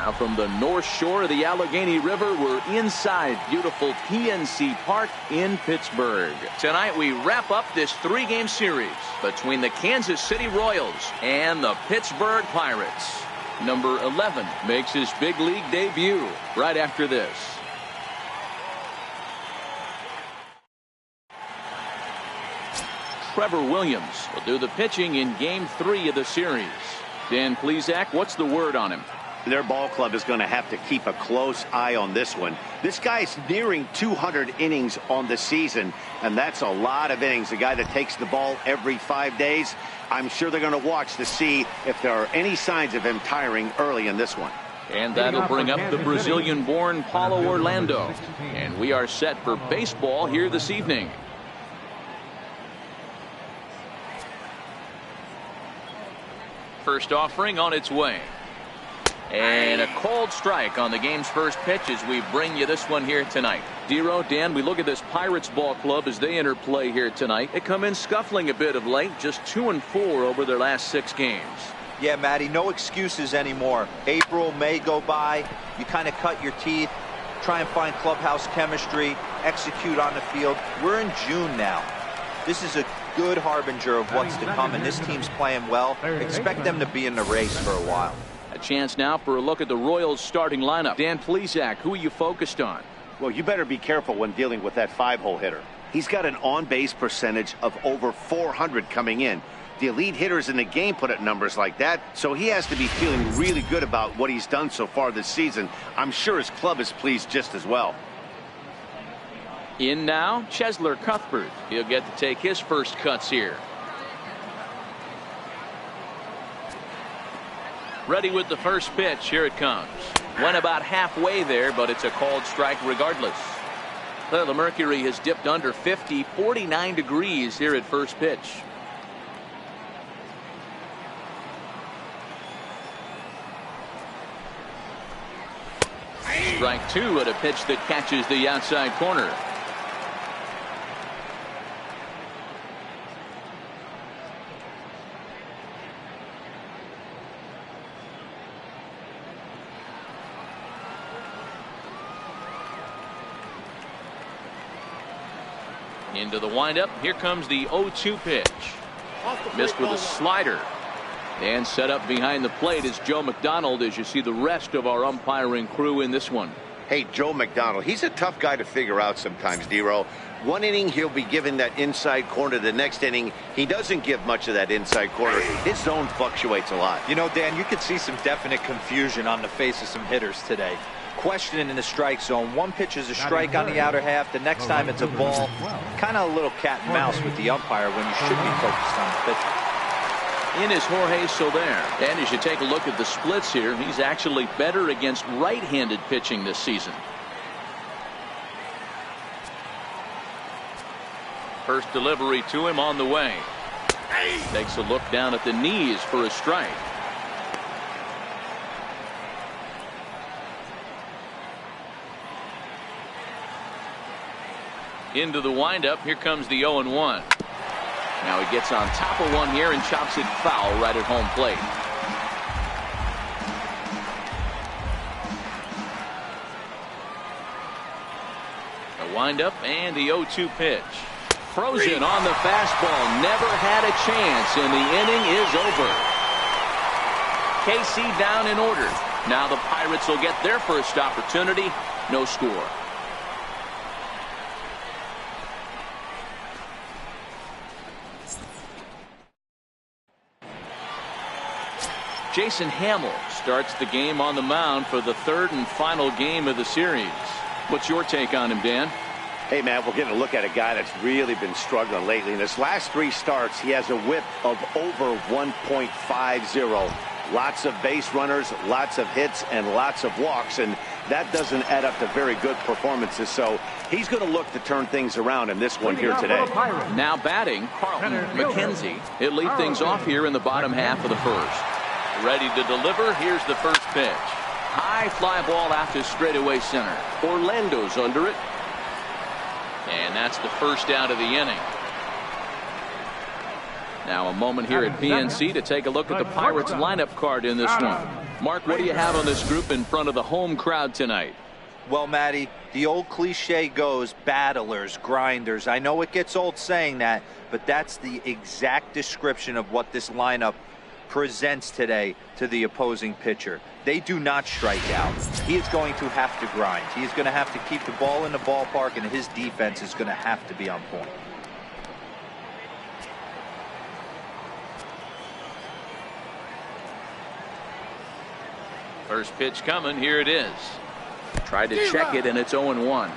Now from the north shore of the Allegheny River, we're inside beautiful PNC Park in Pittsburgh. Tonight we wrap up this three-game series between the Kansas City Royals and the Pittsburgh Pirates. Number 11 makes his big league debut right after this. Trevor Williams will do the pitching in Game 3 of the series. Dan Plesac, what's the word on him? Their ball club is going to have to keep a close eye on this one. This guy's nearing 200 innings on the season, and that's a lot of innings. A guy that takes the ball every 5 days. I'm sure they're going to watch to see if there are any signs of him tiring early in this one. And that'll bring up the Brazilian-born Paulo Orlando. And we are set for baseball here this evening. First offering on its way. And a cold strike on the game's first pitch as we bring you this one here tonight. Dero, Dan, we look at this Pirates ball club as they enter play here tonight. They come in scuffling a bit of late, just 2-4 over their last 6 games. Yeah, Matty, no excuses anymore. April, May go by. You kind of cut your teeth, try and find clubhouse chemistry, execute on the field. We're in June now. This is a good harbinger of what's to come, and this team's playing well. Expect them to be in the race for a while. A chance now for a look at the Royals starting lineup. Dan Plesac, who are you focused on? Well, you better be careful when dealing with that 5-hole hitter. He's got an on-base percentage of over 400 coming in. The elite hitters in the game put up numbers like that, so he has to be feeling really good about what he's done so far this season. I'm sure his club is pleased just as well. In now, Cheslor Cuthbert. He'll get to take his first cuts here. Ready with the first pitch. Here it comes. Went about halfway there, but it's a called strike regardless. Well, the mercury has dipped under 50, 49 degrees here at first pitch. Strike 2 at a pitch that catches the outside corner. Into the windup. Here comes the 0-2 pitch. Missed with a slider. And set up behind the plate is Joe McDonald as you see the rest of our umpiring crew in this one. Hey, Joe McDonald, he's a tough guy to figure out sometimes, Dero. One inning, he'll be given that inside corner. The next inning, he doesn't give much of that inside corner. His zone fluctuates a lot. You know, Dan, you could see some definite confusion on the face of some hitters today. Questioning in the strike zone. One pitch is a strike on the outer half. The next time it's a ball. Kind of a little cat and mouse with the umpire when you should be focused on the pitcher. In is Jorge Soler. And as you take a look at the splits here, he's actually better against right-handed pitching this season. First delivery to him on the way. Takes a look down at the knees for a strike. Into the windup. Here comes the 0-1. Now he gets on top of one here and chops it foul right at home plate. The windup and the 0-2 pitch. Frozen on the fastball. Never had a chance, and the inning is over. KC down in order. Now the Pirates will get their first opportunity. No score. Jason Hamill starts the game on the mound for the third and final game of the series. What's your take on him, Dan? Hey, man, we're getting a look at a guy that's really been struggling lately. In his last 3 starts, he has a whip of over 1.50. Lots of base runners, lots of hits, and lots of walks, and that doesn't add up to very good performances. So he's going to look to turn things around in this one here today. Now batting, Carlton McKenzie. He'll lead things off here in the bottom half of the first. Ready to deliver. Here's the first pitch. High fly ball out to straightaway center. Orlando's under it. And that's the first out of the inning. Now a moment here at PNC to take a look at the Pirates lineup card in this one. Mark, what do you have on this group in front of the home crowd tonight? Well, Matty, the old cliche goes battlers, grinders. I know it gets old saying that, but that's the exact description of what this lineup presents today to the opposing pitcher. They do not strike out. He is going to have to grind. He is going to have to keep the ball in the ballpark, and his defense is going to have to be on point. First pitch coming. Here it is. Tried to check it, and it's 0-1.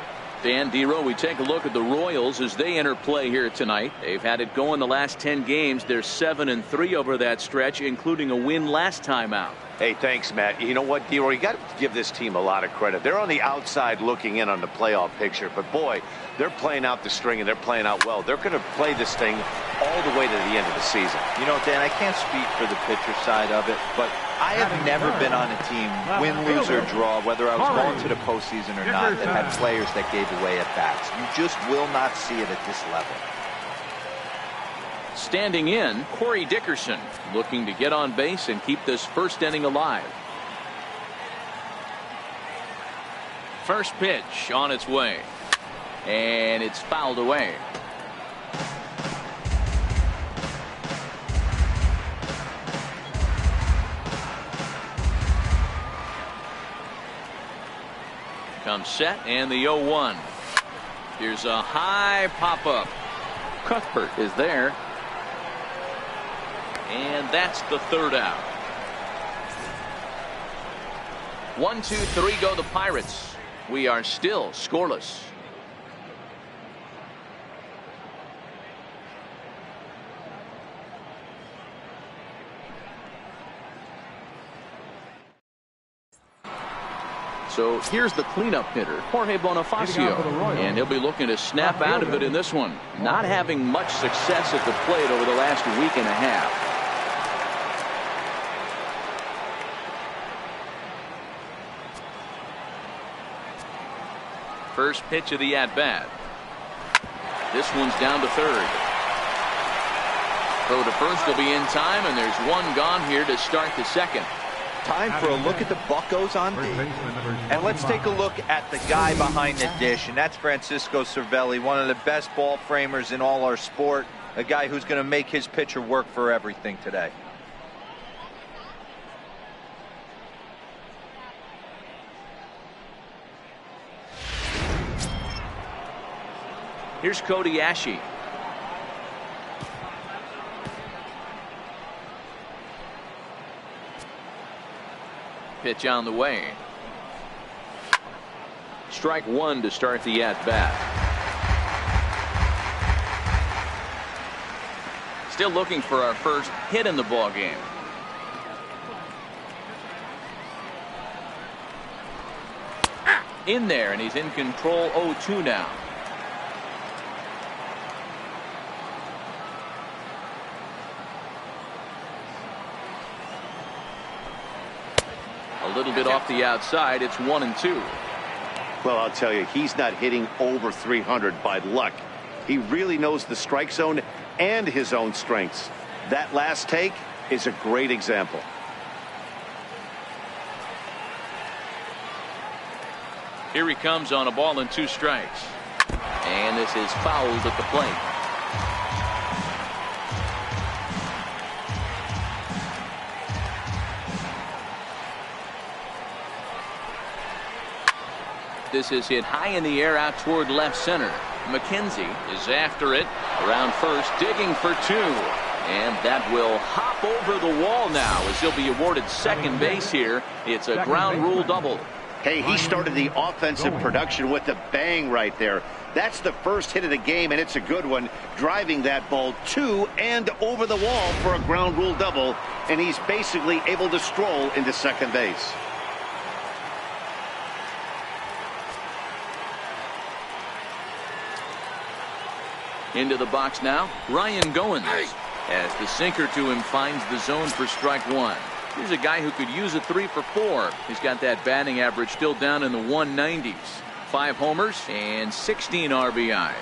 Dan Dero, we take a look at the Royals as they enter play here tonight. They've had it going the last 10 games. They're 7-3 over that stretch, including a win last time out. Hey, thanks, Matt. You know what, Dero, you got to give this team a lot of credit. They're on the outside looking in on the playoff picture, but boy, they're playing out the string and they're playing out well. They're going to play this thing all the way to the end of the season. You know, Dan, I can't speak for the pitcher side of it, but I have never been on a team, win, lose, or draw, whether I was going to the postseason or not, that had players that gave away at bats. You just will not see it at this level. Standing in, Corey Dickerson, looking to get on base and keep this first inning alive. First pitch on its way, and it's fouled away. Comes set, and the 0-1. Here's a high pop-up. Cuthbert is there. And that's the third out. 1, 2, 3 go the Pirates. We are still scoreless. So here's the cleanup hitter, Jorge Bonifacio, and he'll be looking to snap out of it in this one. Not having much success at the plate over the last week and a half. First pitch of the at-bat. This one's down to third. Throw to first will be in time, and there's one gone here to start the second. Time for a look at the Buccos on D. And let's take a look at the guy behind the dish, and that's Francisco Cervelli, one of the best ball framers in all our sport, a guy who's going to make his pitcher work for everything today. Here's Cody Ashe. Pitch on the way. Strike one to start the at-bat. Still looking for our first hit in the ball game. In there, and he's in control. 0-2 now. A little bit off the outside. It's 1-2. Well, I'll tell you, he's not hitting over 300 by luck. He really knows the strike zone and his own strengths. That last take is a great example. Here he comes on a ball and 2 strikes. And this is fouled at the plate. This is hit high in the air out toward left center. McKenzie is after it around first, digging for 2, and that will hop over the wall now as he'll be awarded second base here. It's a ground rule double. Hey, he started the offensive production with a bang right there. That's the first hit of the game, and it's a good one, driving that ball to and over the wall for a ground rule double, and he's basically able to stroll into second base. Into the box now, Ryan Goins, as the sinker to him finds the zone for strike one. Here's a guy who could use a 3 for 4. He's got that batting average still down in the 190s. 5 homers and 16 RBIs.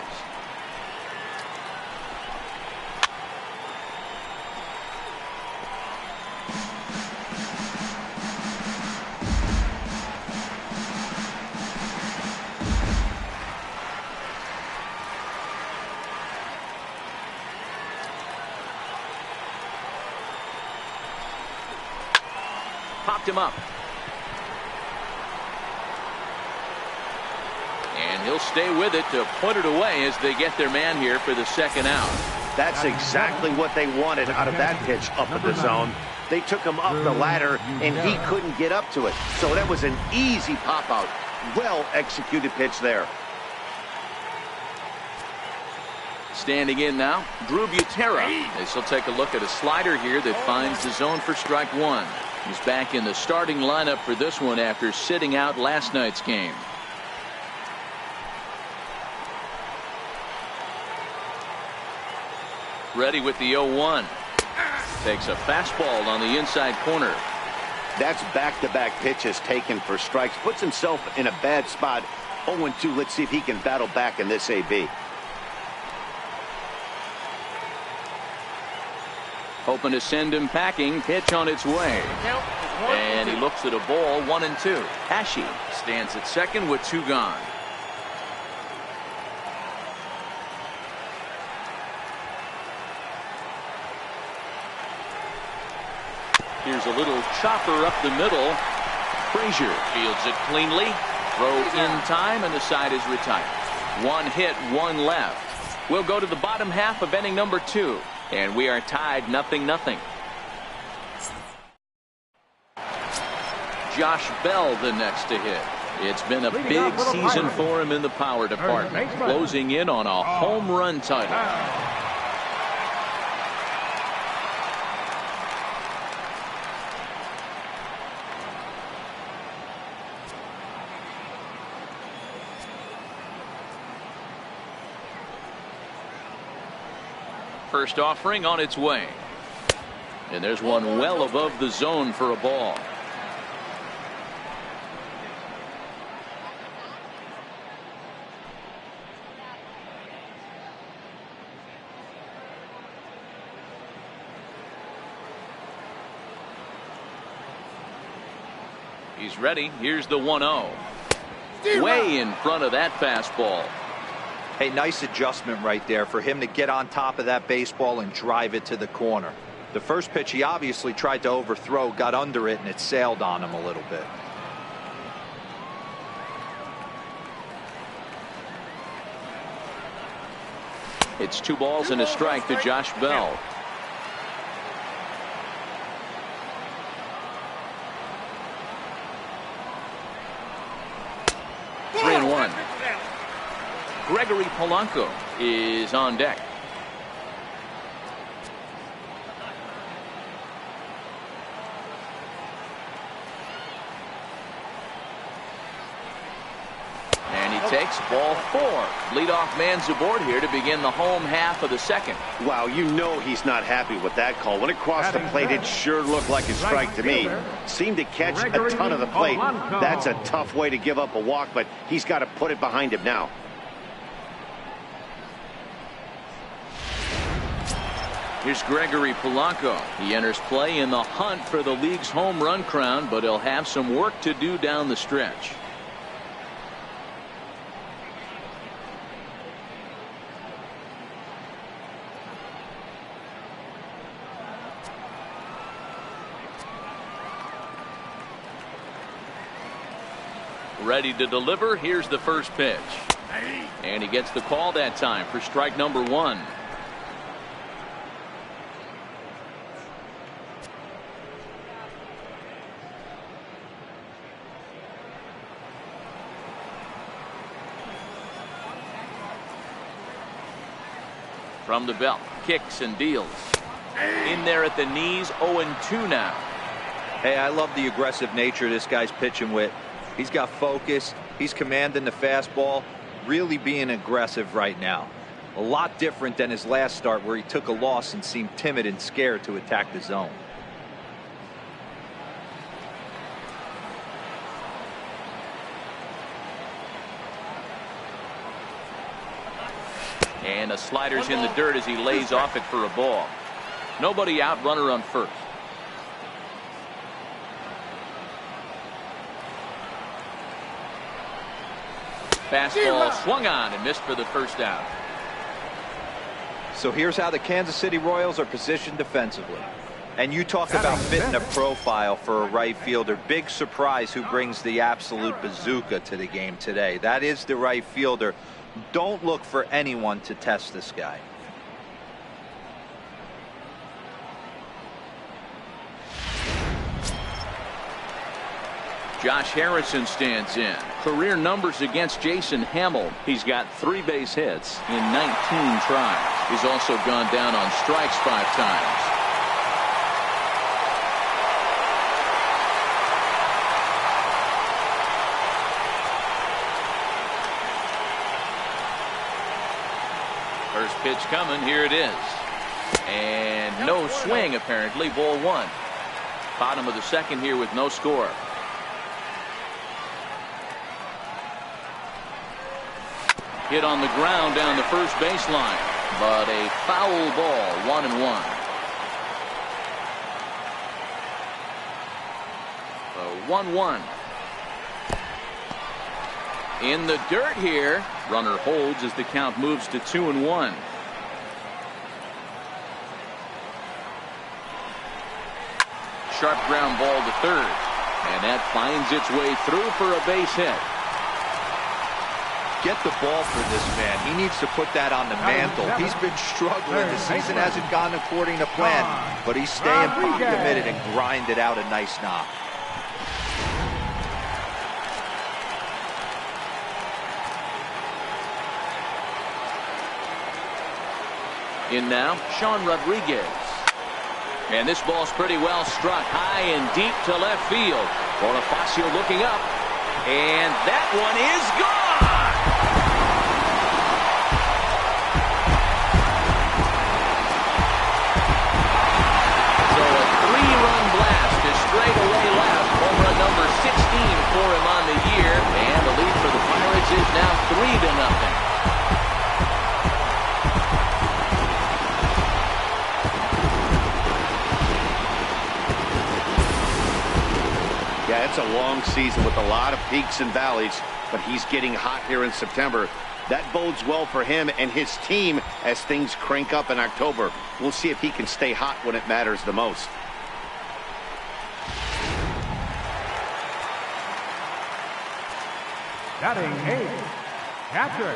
picked him up. And he'll stay with it to put it away as they get their man here for the second out. That's exactly what they wanted out of that pitch up in the zone. They took him up the ladder, and he couldn't get up to it. So that was an easy pop-out. Well-executed pitch there. Standing in now, Drew Butera, as he'll take a look at a slider here that finds the zone for strike one. He's back in the starting lineup for this one after sitting out last night's game. Ready with the 0-1. Takes a fastball on the inside corner. That's back-to-back pitches taken for strikes. Puts himself in a bad spot. 0-2. Let's see if he can battle back in this AB. Hoping to send him packing. Pitch on its way. And he looks at a ball. 1-2. Hashi stands at second with two gone. Here's a little chopper up the middle. Frazier fields it cleanly. Throw in time, and the side is retired. One hit, one left. We'll go to the bottom half of inning number 2. And we are tied 0-0. Josh Bell the next to hit. It's been a big season for him in the power department, closing in on a home run title. First offering on its way. And there's one well above the zone for a ball. He's ready. Here's the 1-0. Way in front of that fastball. Hey, nice adjustment right there for him to get on top of that baseball and drive it to the corner. The first pitch he obviously tried to overthrow, got under it, and it sailed on him a little bit. It's 2 balls and a strike to Josh Bell. Three and one. Gregory Polanco is on deck. And he takes ball 4. Leadoff man's aboard here to begin the home half of the second. Wow, you know he's not happy with that call. When it crossed the plate, it sure looked like a strike to me. Seemed to catch a ton of the plate. That's a tough way to give up a walk, but he's got to put it behind him now. Here's Gregory Polanco. He enters play in the hunt for the league's home run crown, but he'll have some work to do down the stretch. Ready to deliver. Here's the first pitch. And he gets the call that time for strike number 1. From the belt, kicks and deals. In there at the knees, 0-2 now. Hey, I love the aggressive nature this guy's pitching with. He's got focus. He's commanding the fastball. Really being aggressive right now. A lot different than his last start where he took a loss and seemed timid and scared to attack the zone. And a slider's in the dirt as he lays off it for a ball. Nobody out, runner on first. Fastball swung on and missed for the first out. So here's how the Kansas City Royals are positioned defensively. And you talk about fitting a profile for a right fielder. Big surprise who brings the absolute bazooka to the game today. That is the right fielder. Don't look for anyone to test this guy. Josh Harrison stands in. Career numbers against Jason Hamill. He's got 3 base hits in 19 tries. He's also gone down on strikes 5 times. First pitch coming. Here it is. And no swing, apparently. Ball 1. Bottom of the second here with no score. Hit on the ground down the first baseline, but a foul ball. 1-1. So 1-1. In the dirt here. Runner holds as the count moves to 2-1. Sharp ground ball to third, and that finds its way through for a base hit. Get the ball for this man. He needs to put that on the mantle. He's been struggling. The season hasn't gone according to plan, but he's staying pot committed and grinded out a nice knock. In now, Sean Rodriguez. And this ball's pretty well struck high and deep to left field. Bonifacio looking up, and that one is gone. Straight away left. Home run number 16 for him on the year. And the lead for the Pirates is now 3-0. Yeah, it's a long season with a lot of peaks and valleys, but he's getting hot here in September. That bodes well for him and his team as things crank up in October. We'll see if he can stay hot when it matters the most. Batting 8, catcher.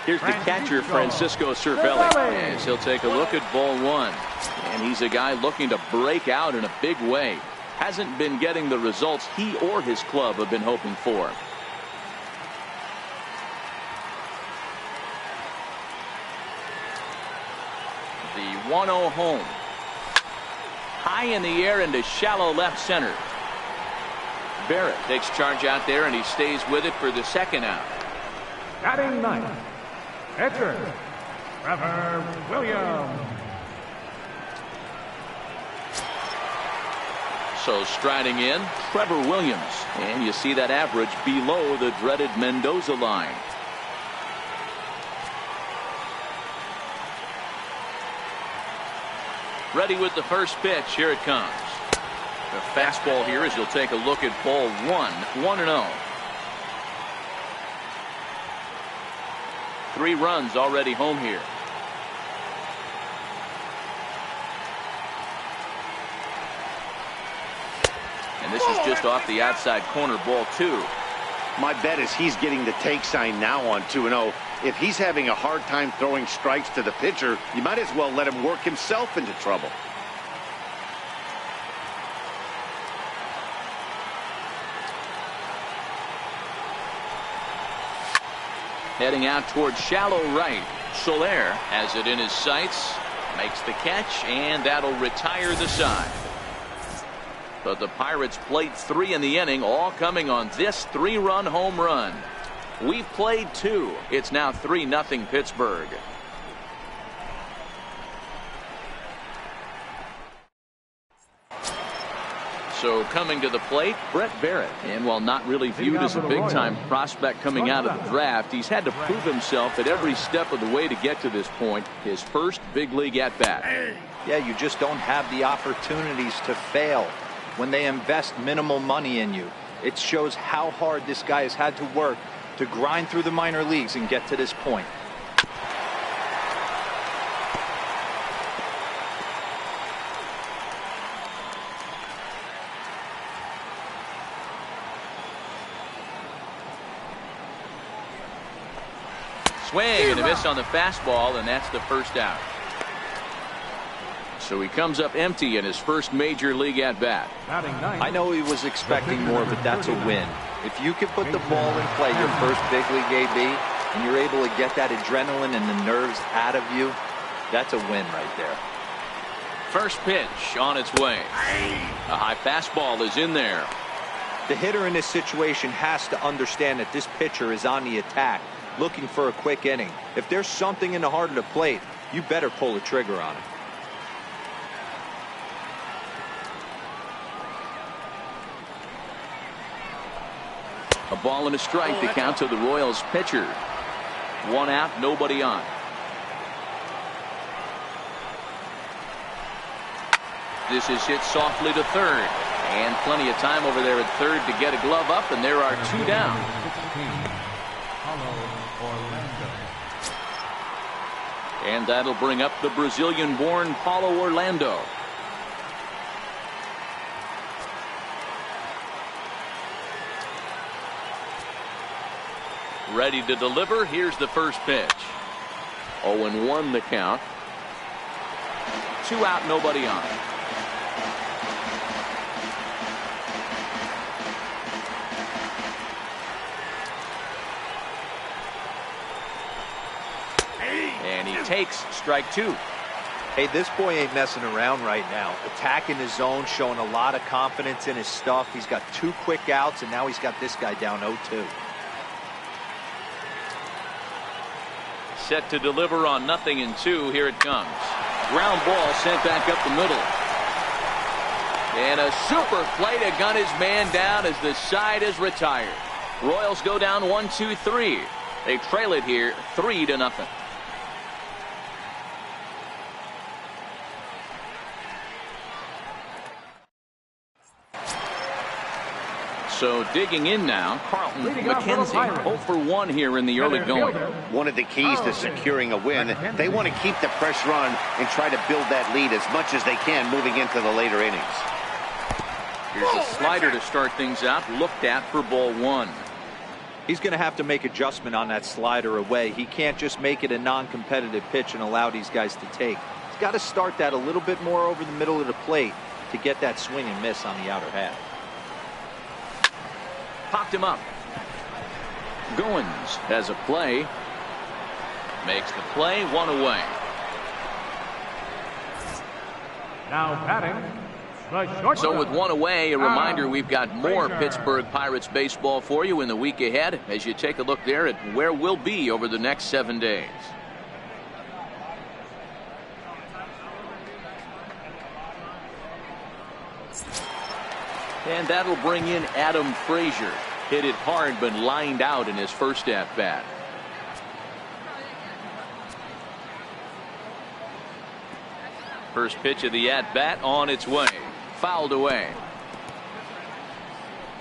Here's the catcher, Francisco Cervelli, as he'll take a look at ball 1. And he's a guy looking to break out in a big way. Hasn't been getting the results he or his club have been hoping for. The 1-0 home. High in the air into shallow left center. Barrett takes charge out there, and he stays with it for the second out. Batting 9th, pitcher, Trevor Williams. So striding in, Trevor Williams. And you see that average below the dreaded Mendoza line. Ready with the first pitch. Here it comes. The fastball here as you'll take a look at ball 1. 1-0. 3 runs already home here. And this is just off the outside corner, ball 2. My bet is he's getting the take sign now on 2-0. If he's having a hard time throwing strikes to the pitcher, you might as well let him work himself into trouble. Heading out towards shallow right. Soler has it in his sights, makes the catch, and that'll retire the side. But the Pirates played 3 in the inning, all coming on this 3-run home run. We've played 2. It's now 3-0 Pittsburgh. So coming to the plate, Brett Barrett. And while not really viewed as a big-time prospect coming out of the draft, he's had to prove himself at every step of the way to get to this point. His first big league at-bat. Yeah, you just don't have the opportunities to fail when they invest minimal money in you. It shows how hard this guy has had to work to grind through the minor leagues and get to this point. Swing and a miss on the fastball, and that's the first out. So he comes up empty in his first major league at bat. I know he was expecting more, but that's a win. If you can put the ball in play your first big league AB, and you're able to get that adrenaline and the nerves out of you, that's a win right there. First pitch on its way. A high fastball is in there. The hitter in this situation has to understand that this pitcher is on the attack, looking for a quick inning. If there's something in the heart of the plate, you better pull the trigger on it. A ball and a strike to count to the Royals pitcher. One out, nobody on. This is hit softly to third. And plenty of time over there at third to get a glove up, and there are two down. And that'll bring up the Brazilian-born Paulo Orlando. Ready to deliver. Here's the first pitch. 0-1 the count. 2 out, nobody on. And he takes strike 2. Hey, this boy ain't messing around right now. Attacking his zone, showing a lot of confidence in his stuff. He's got 2 quick outs, and now he's got this guy down 0-2. Set to deliver on 0-2. Here it comes. Ground ball sent back up the middle. And a super play to gun his man down as the side is retired. Royals go down 1-2-3. They trail it here 3-0. So digging in now, Carlton McKenzie 0 for 1 here in the early going. One of the keys to securing a win, they want to keep the pressure on and try to build that lead as much as they can moving into the later innings. Here's a slider to start things out, looked at for ball 1. He's going to have to make adjustment on that slider away. He can't just make it a non-competitive pitch and allow these guys to take. He's got to start that a little bit more over the middle of the plate to get that swing and miss on the outer half. Popped him up. Goins has a play. Makes the play, 1 away. Now batting, the shortstop. So with 1 away, a reminder we've got more Pittsburgh Pirates baseball for you in the week ahead as you take a look there at where we'll be over the next 7 days. And that'll bring in Adam Frazier. Hit it hard but lined out in his first at bat. First pitch of the at bat on its way. Fouled away.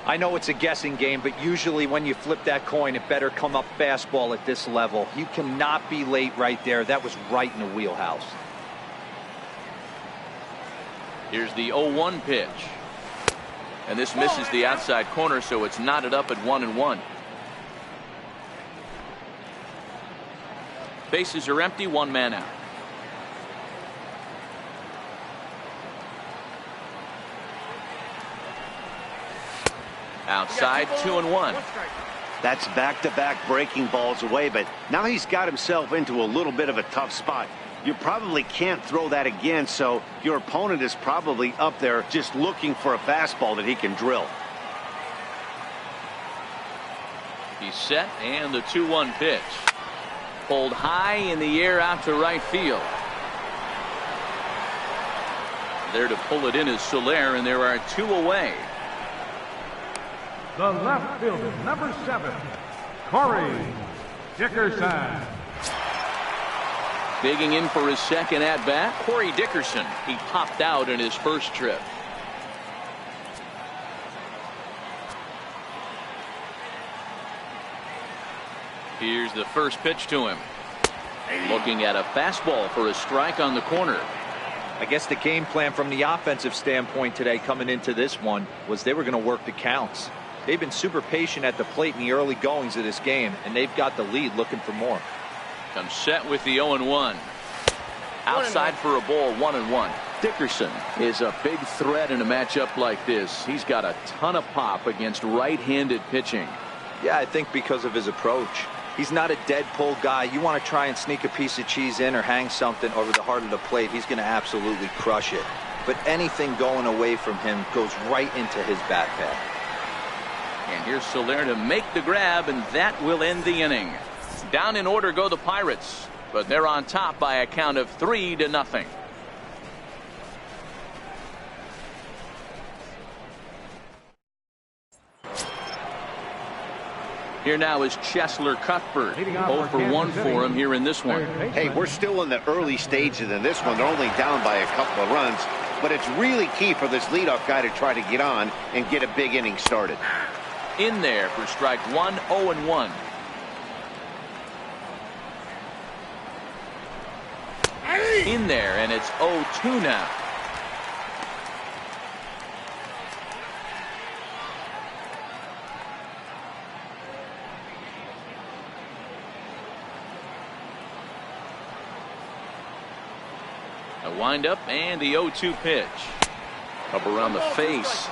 I know it's a guessing game, but usually when you flip that coin, it better come up fastball at this level. You cannot be late right there. That was right in the wheelhouse. Here's the 0-1 pitch. And this misses the outside corner, so it's knotted up at 1-1. Bases are empty, 1 man out. Outside, 2-1. That's back-to-back breaking balls away, but now he's got himself into a little bit of a tough spot. You probably can't throw that again, so your opponent is probably up there just looking for a fastball that he can drill. He's set, and the 2-1 pitch. Pulled high in the air out to right field. There to pull it in is Soler, and there are 2 away. The left fielder, number 7, Corey Dickerson. Digging in for his second at bat, Corey Dickerson. He popped out in his first trip. Here's the first pitch to him. Looking at a fastball for a strike on the corner. I guess the game plan from the offensive standpoint today coming into this one was they were going to work the counts. They've been super patient at the plate in the early goings of this game, and they've got the lead looking for more. Comes set with the 0-1. Outside for a ball, 1-1. Dickerson is a big threat in a matchup like this. He's got a ton of pop against right-handed pitching. Yeah, I think because of his approach. He's not a dead pull guy. You want to try and sneak a piece of cheese in or hang something over the heart of the plate, he's going to absolutely crush it. But anything going away from him goes right into his bat pad. And here's Soler to make the grab, and that will end the inning. Down in order go the Pirates, but they're on top by a count of 3-0. Here now is Chesler Cuthbert. 0 for 1 for him here in this one. Hey, we're still in the early stages in this one. They're only down by a couple of runs, but it's really key for this leadoff guy to try to get on and get a big inning started. In there for strike 1, 0-1. In there, and it's 0-2 now. A windup and the 0-2 pitch. Up around the face.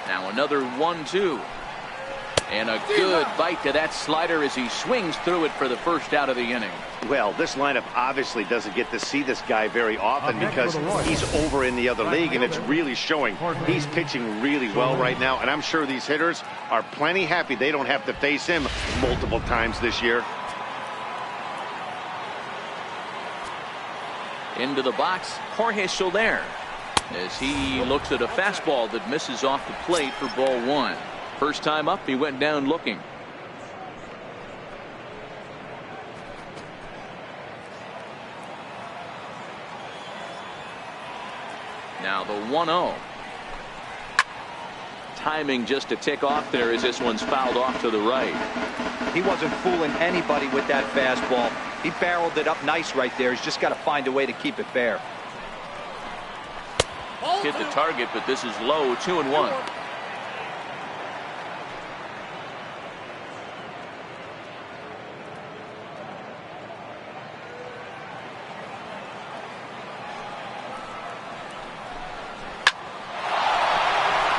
Now another 1-2. And a good bite to that slider as he swings through it for the first out of the inning. Well, this lineup obviously doesn't get to see this guy very often because he's over in the other league, and it's really showing. He's pitching really well right now, and I'm sure these hitters are plenty happy they don't have to face him multiple times this year. Into the box, Jorge Soler, as he looks at a fastball that misses off the plate for ball 1. First time up, he went down looking. Now the 1-0. Timing just to tick off there as this one's fouled off to the right. He wasn't fooling anybody with that fastball. He barreled it up nice right there. He's just got to find a way to keep it fair. Hit the target, but this is low, 2-1.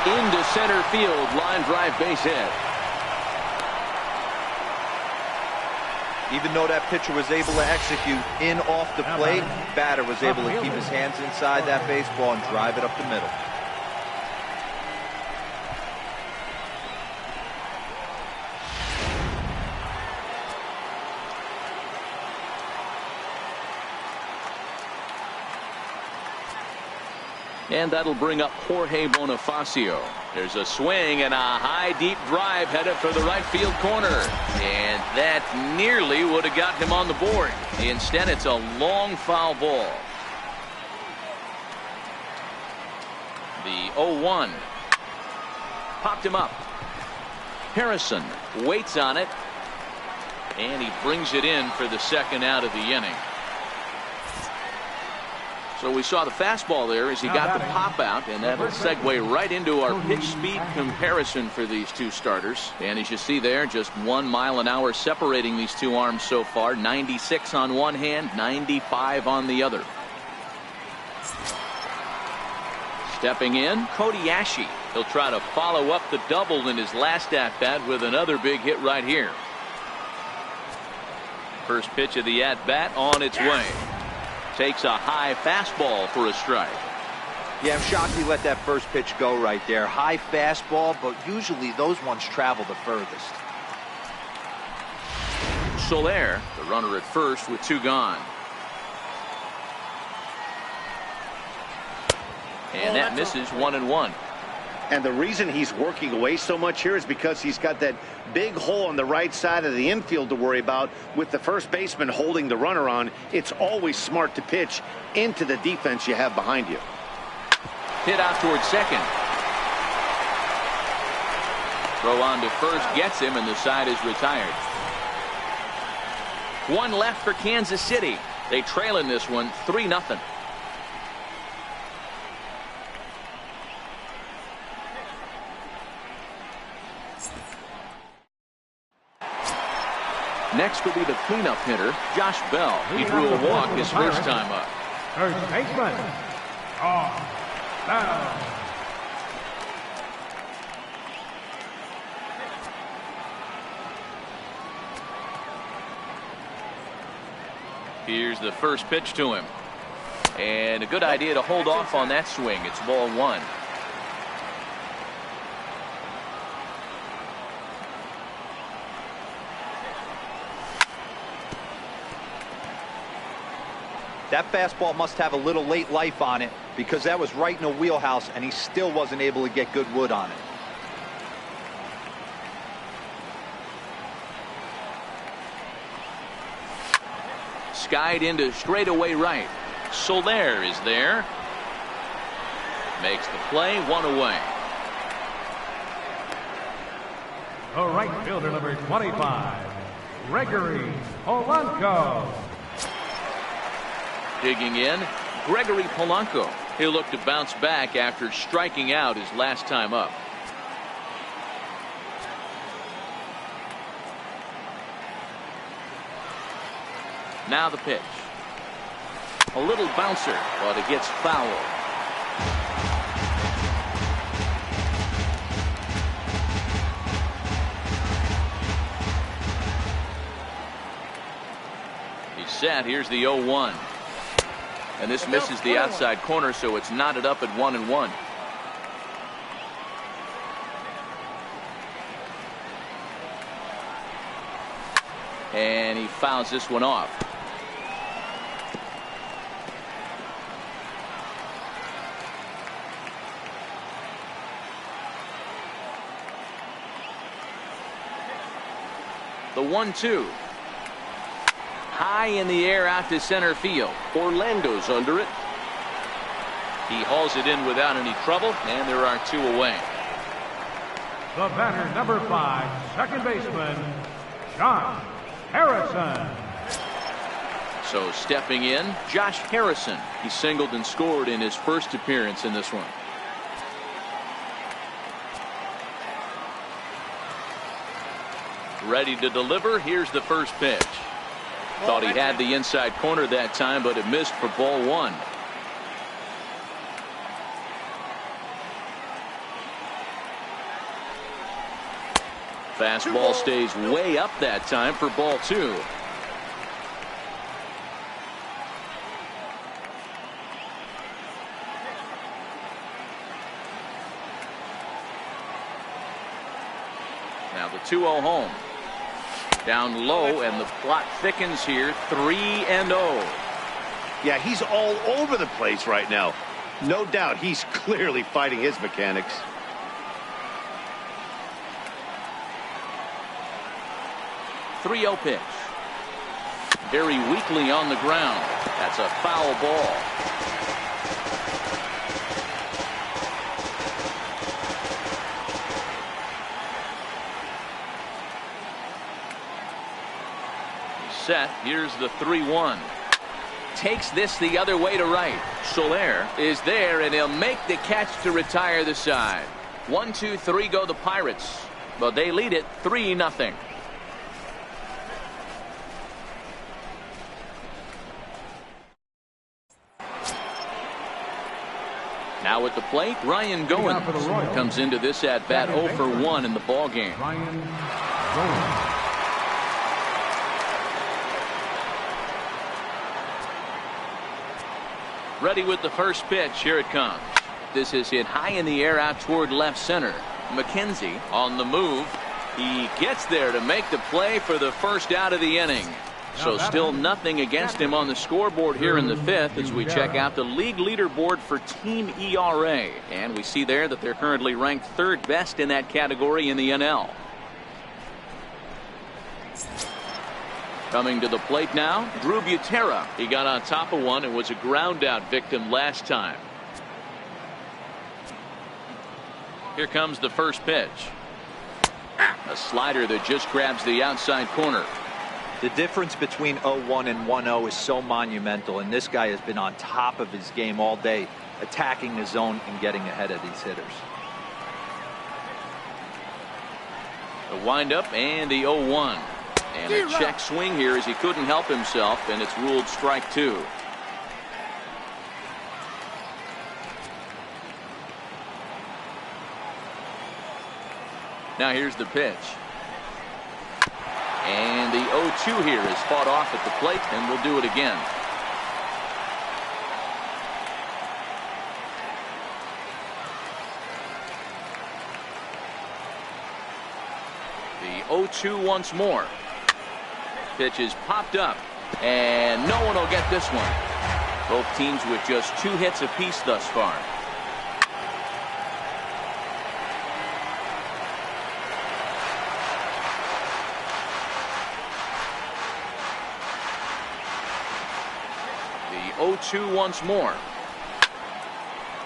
Into center field, line drive, base hit. Even though that pitcher was able to execute in off the plate, batter was able to keep his hands inside that baseball and drive it up the middle. And that'll bring up Jorge Bonifacio. There's a swing and a high deep drive headed for the right field corner. And that nearly would have got him on the board. Instead, it's a long foul ball. The 0-1. Popped him up. Harrison waits on it. And he brings it in for the second out of the inning. So we saw the fastball there as he got the pop out, and that'll segue right into our pitch speed comparison for these two starters. And as you see there, just 1 mile an hour separating these two arms so far. 96 on one hand, 95 on the other. Stepping in, Kobayashi. He'll try to follow up the double in his last at-bat with another big hit right here. First pitch of the at-bat on its way. Takes a high fastball for a strike. Yeah, I'm shocked he let that first pitch go right there. High fastball, but usually those ones travel the furthest. Soler, the runner at first with 2 gone. And that misses 1-1. And the reason he's working away so much here is because he's got that big hole on the right side of the infield to worry about. With the first baseman holding the runner on, it's always smart to pitch into the defense you have behind you. Hit out towards second. Throw on to first gets him, and the side is retired. One left for Kansas City. They trail in this one 3-0. Next will be the cleanup hitter, Josh Bell. He drew a walk his first time up. First baseman, Josh Bell. Here's the first pitch to him. And a good idea to hold off on that swing. It's ball one. That fastball must have a little late life on it, because that was right in the wheelhouse and he still wasn't able to get good wood on it. Skied into straightaway right. Soler is there. Makes the play, one away. The right fielder, number 25, Gregory Polanco. Digging in, Gregory Polanco. He'll look to bounce back after striking out his last time up. Now the pitch. A little bouncer, but it gets foul. He's set. Here's the 0-1. And this misses the outside corner, so it's knotted up at 1-1. And he fouls this one off. The 1-2. High in the air out to center field. Orlando's under it. He hauls it in without any trouble, and there are two away. The batter, number 5, second baseman, Josh Harrison. So stepping in, Josh Harrison. He singled and scored in his first appearance in this one. Ready to deliver. Here's the first pitch. Thought he had the inside corner that time, but it missed for ball one. Fastball stays way up that time for ball two. Now the 2-0 home. Down low, and the plot thickens here. 3-0. Yeah, he's all over the place right now. No doubt he's clearly fighting his mechanics. .30 pitch. Very weakly on the ground. That's a foul ball. Set. Here's the 3-1. Takes this the other way to right. Soler is there, and he'll make the catch to retire the side. 1-2-3 go the Pirates, but they lead it 3-0. Now at the plate, Ryan Goins comes into this at bat 0 for 1 in the ball game. Ryan Goins. Ready with the first pitch. Here it comes. This is hit high in the air out toward left center. McKenzie on the move. He gets there to make the play for the first out of the inning. So still nothing against him on the scoreboard here in the fifth as we check out the league leaderboard for team ERA. And we see there that they're currently ranked third best in that category in the NL. Coming to the plate now, Drew Butera. He got on top of one and was a ground out victim last time. Here comes the first pitch. A slider that just grabs the outside corner. The difference between 0-1 and 1-0 is so monumental, and this guy has been on top of his game all day, attacking the zone and getting ahead of these hitters. The windup and the 0-1. And a check swing here as he couldn't help himself, and it's ruled strike 2. Now here's the pitch. And the 0-2 here is fought off at the plate, and we'll do it again. The 0-2 once more. Pitch is popped up, and no one will get this one. Both teams with just 2 hits apiece thus far. The 0-2 once more.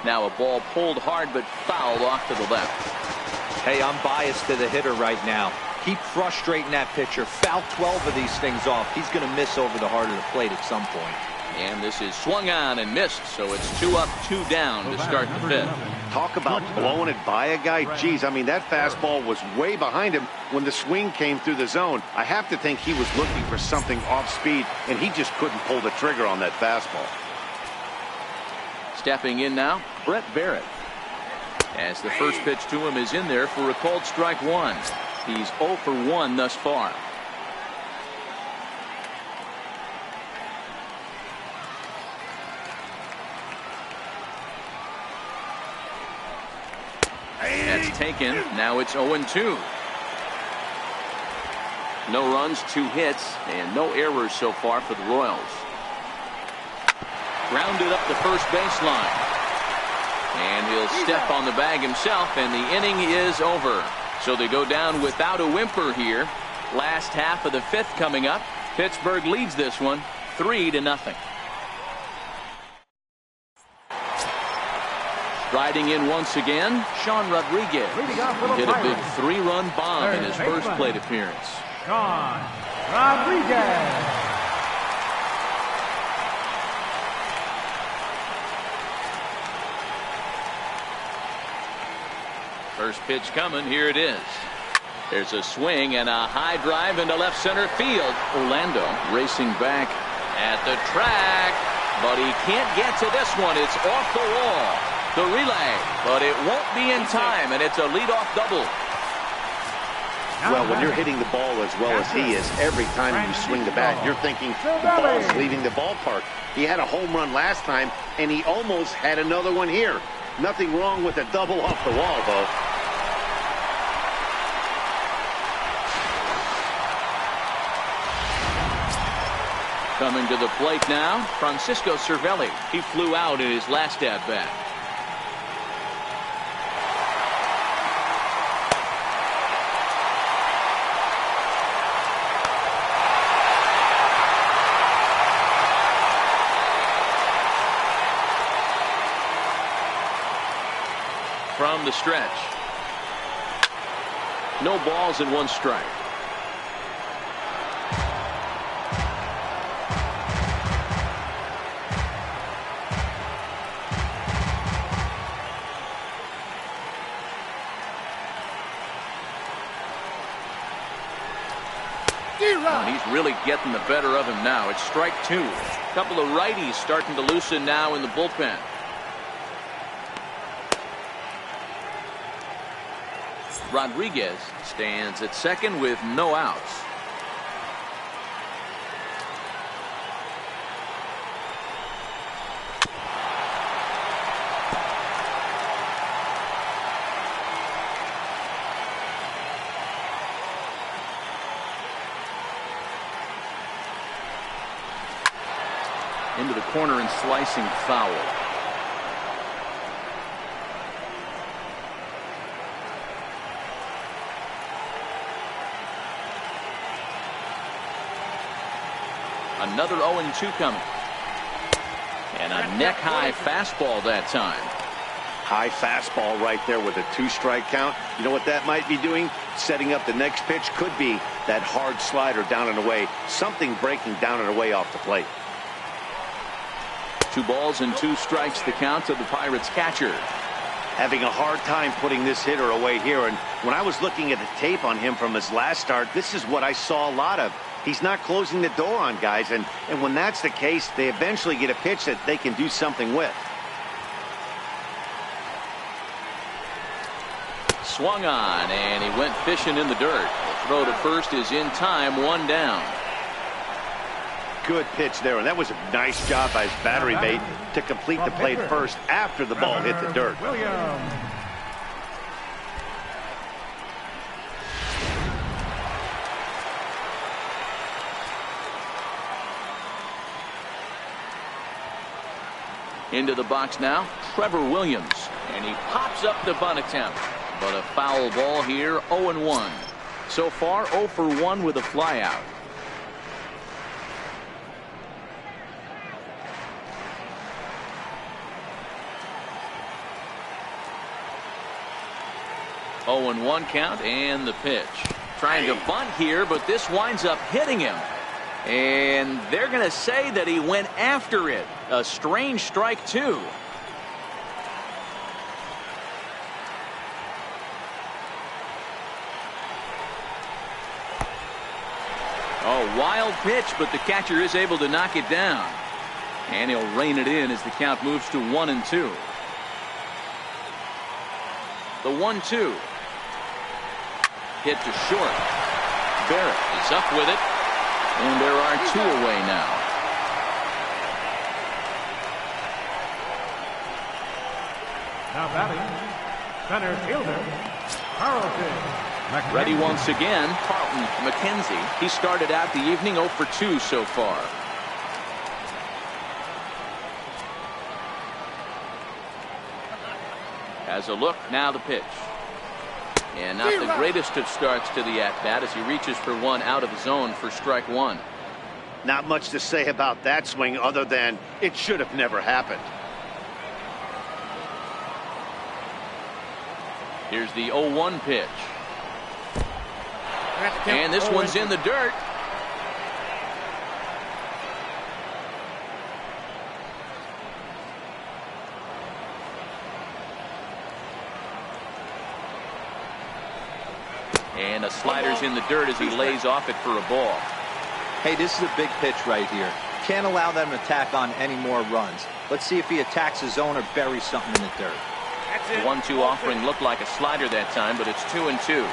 Now a ball pulled hard but fouled off to the left. Hey, I'm biased to the hitter right now. Keep frustrating that pitcher. Foul 12 of these things off. He's going to miss over the heart of the plate at some point. And this is swung on and missed, so it's 2 up, 2 down to start the 5th. Talk about blowing it by a guy. Geez, I mean, that fastball was way behind him when the swing came through the zone. I have to think he was looking for something off speed, and he just couldn't pull the trigger on that fastball. Stepping in now, Brett Barrett. As the first pitch to him is in there for a called strike 1. He's 0 for 1 thus far. That's taken. Now it's 0-2. No runs, 2 hits, and no errors so far for the Royals. Grounded up the first baseline. And he'll step on the bag himself, and the inning is over. So they go down without a whimper here. Last half of the 5th coming up. Pittsburgh leads this one 3-0. Riding in once again, Sean Rodriguez. Hit a big 3-run bomb in his first plate appearance. Sean Rodriguez. First pitch coming. Here it is. There's a swing and a high drive into left center field. Orlando racing back at the track, but he can't get to this one. It's off the wall. The relay, but it won't be in time, and it's a leadoff double. Well, when you're hitting the ball as well as he is, every time you swing the bat, you're thinking the ball's leaving the ballpark. He had a home run last time, and he almost had another one here. Nothing wrong with a double off the wall, though. Coming to the plate now, Francisco Cervelli. He flew out in his last at-bat. From the stretch. No balls and 1 strike. And he's really getting the better of him now. It's strike 2. A couple of righties starting to loosen now in the bullpen. Rodriguez stands at second with no outs. Into the corner and slicing foul. Another 0-2 coming. And a neck-high fastball that time. High fastball right there with a 2-strike count. You know what that might be doing? setting up the next pitch could be that hard slider down and away. Something breaking down and away off the plate. 2 balls and 2 strikes the count of the Pirates catcher. Having a hard time putting this hitter away here. And when I was looking at the tape on him from his last start, this is what I saw a lot of. He's not closing the door on guys. And when that's the case, they eventually get a pitch that they can do something with. Swung on, and he went fishing in the dirt. The throw to first is in time, 1 down. Good pitch there, and that was a nice job by his battery mate to complete the play first after the ball hit the dirt. Williams. Into the box now, Trevor Williams, and he pops up the bunt attempt. But a foul ball here, 0-1. So far, 0 for 1 with a flyout. Oh, and 1 count, and the pitch. Trying to bunt here, but this winds up hitting him. And they're going to say that he went after it. A strange strike, too. Oh, wild pitch, but the catcher is able to knock it down. And he'll rein it in as the count moves to 1-2. The 1-2. Hit to short. Barrett is up with it. And there are 2 away now. Now batting, center fielder, Carlton. Ready once again, Carlton McKenzie. He started out the evening 0 for 2 so far. As a look, now the pitch. And not the greatest of starts to the at-bat as he reaches for 1 out of the zone for strike 1. Not much to say about that swing other than it should have never happened. Here's the 0-1 pitch. And this one's in the dirt. And the slider's in the dirt as he lays off it for a ball. Hey, this is a big pitch right here. Can't allow them to tack on any more runs. Let's see if he attacks his zone or buries something in the dirt. The 1-2 offering looked like a slider that time, but it's 2-2.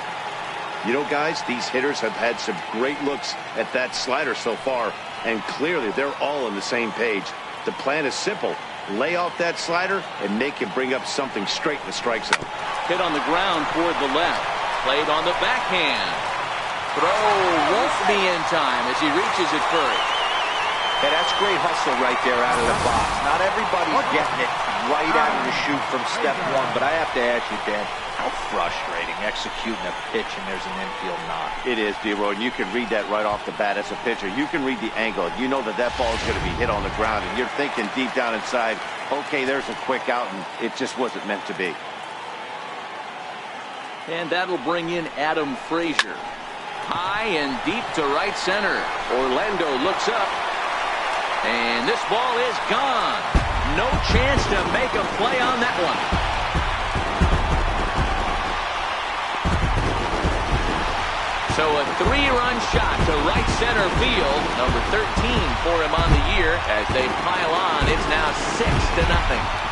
You know, guys, these hitters have had some great looks at that slider so far, and clearly they're all on the same page. The plan is simple. Lay off that slider and make him bring up something straight in the strike zone. Hit on the ground toward the left. Played on the backhand. Throw won't be in time as he reaches it first. Hey, that's great hustle right there out of the box. Not everybody's getting it right out of the chute from step 1, but I have to ask you, Dan, how frustrating executing a pitch and there's an infield knock. It is, D-Roy, and you can read that right off the bat as a pitcher. You can read the angle. You know that that ball is going to be hit on the ground, and you're thinking deep down inside, okay, there's a quick out, and it just wasn't meant to be. And that'll bring in Adam Frazier. High and deep to right center. Orlando looks up. And this ball is gone. No chance to make a play on that one. So a 3-run shot to right center field. Number 13 for him on the year. As they pile on, it's now 6-0.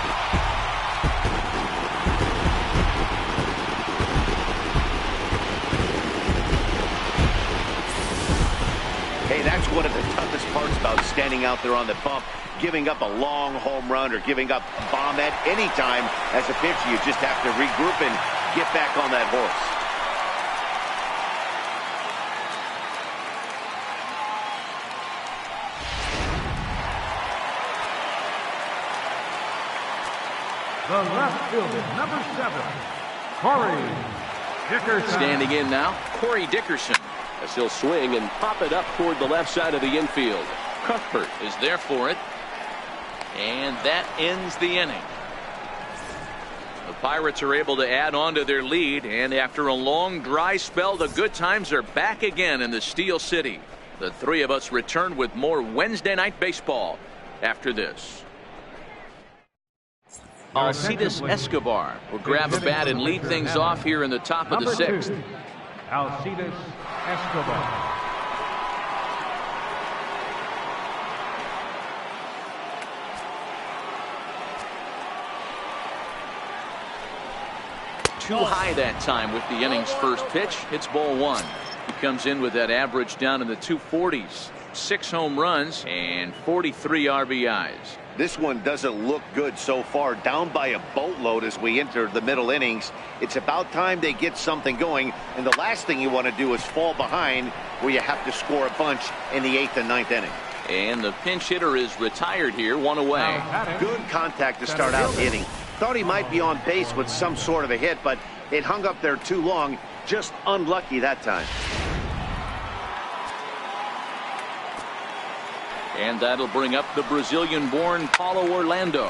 Hey, that's one of the toughest parts about standing out there on the bump. Giving up a long home run or giving up a bomb at any time as a pitcher. You just have to regroup and get back on that horse. The left fielder, number 7, Corey Dickerson. Standing in now, Corey Dickerson. As he'll swing and pop it up toward the left side of the infield. Cuthbert is there for it. And that ends the inning. The Pirates are able to add on to their lead, and after a long dry spell, the good times are back again in the Steel City. The three of us return with more Wednesday Night Baseball after this. Alcides Escobar will grab a bat and lead things off here in the top of the sixth. Alcides Escobar. Too high that time with the inning's first pitch. It's ball one. He comes in with that average down in the 240s. 6 home runs and 43 RBIs. This one doesn't look good so far. Down by a boatload as we enter the middle innings. It's about time they get something going. And the last thing you want to do is fall behind where you have to score a bunch in the 8th and 9th inning. And the pinch hitter is retired here, one away. Good contact to start out the inning. Thought he might be on base with some sort of a hit, but it hung up there too long. Just unlucky that time. And that'll bring up the Brazilian-born Paulo Orlando.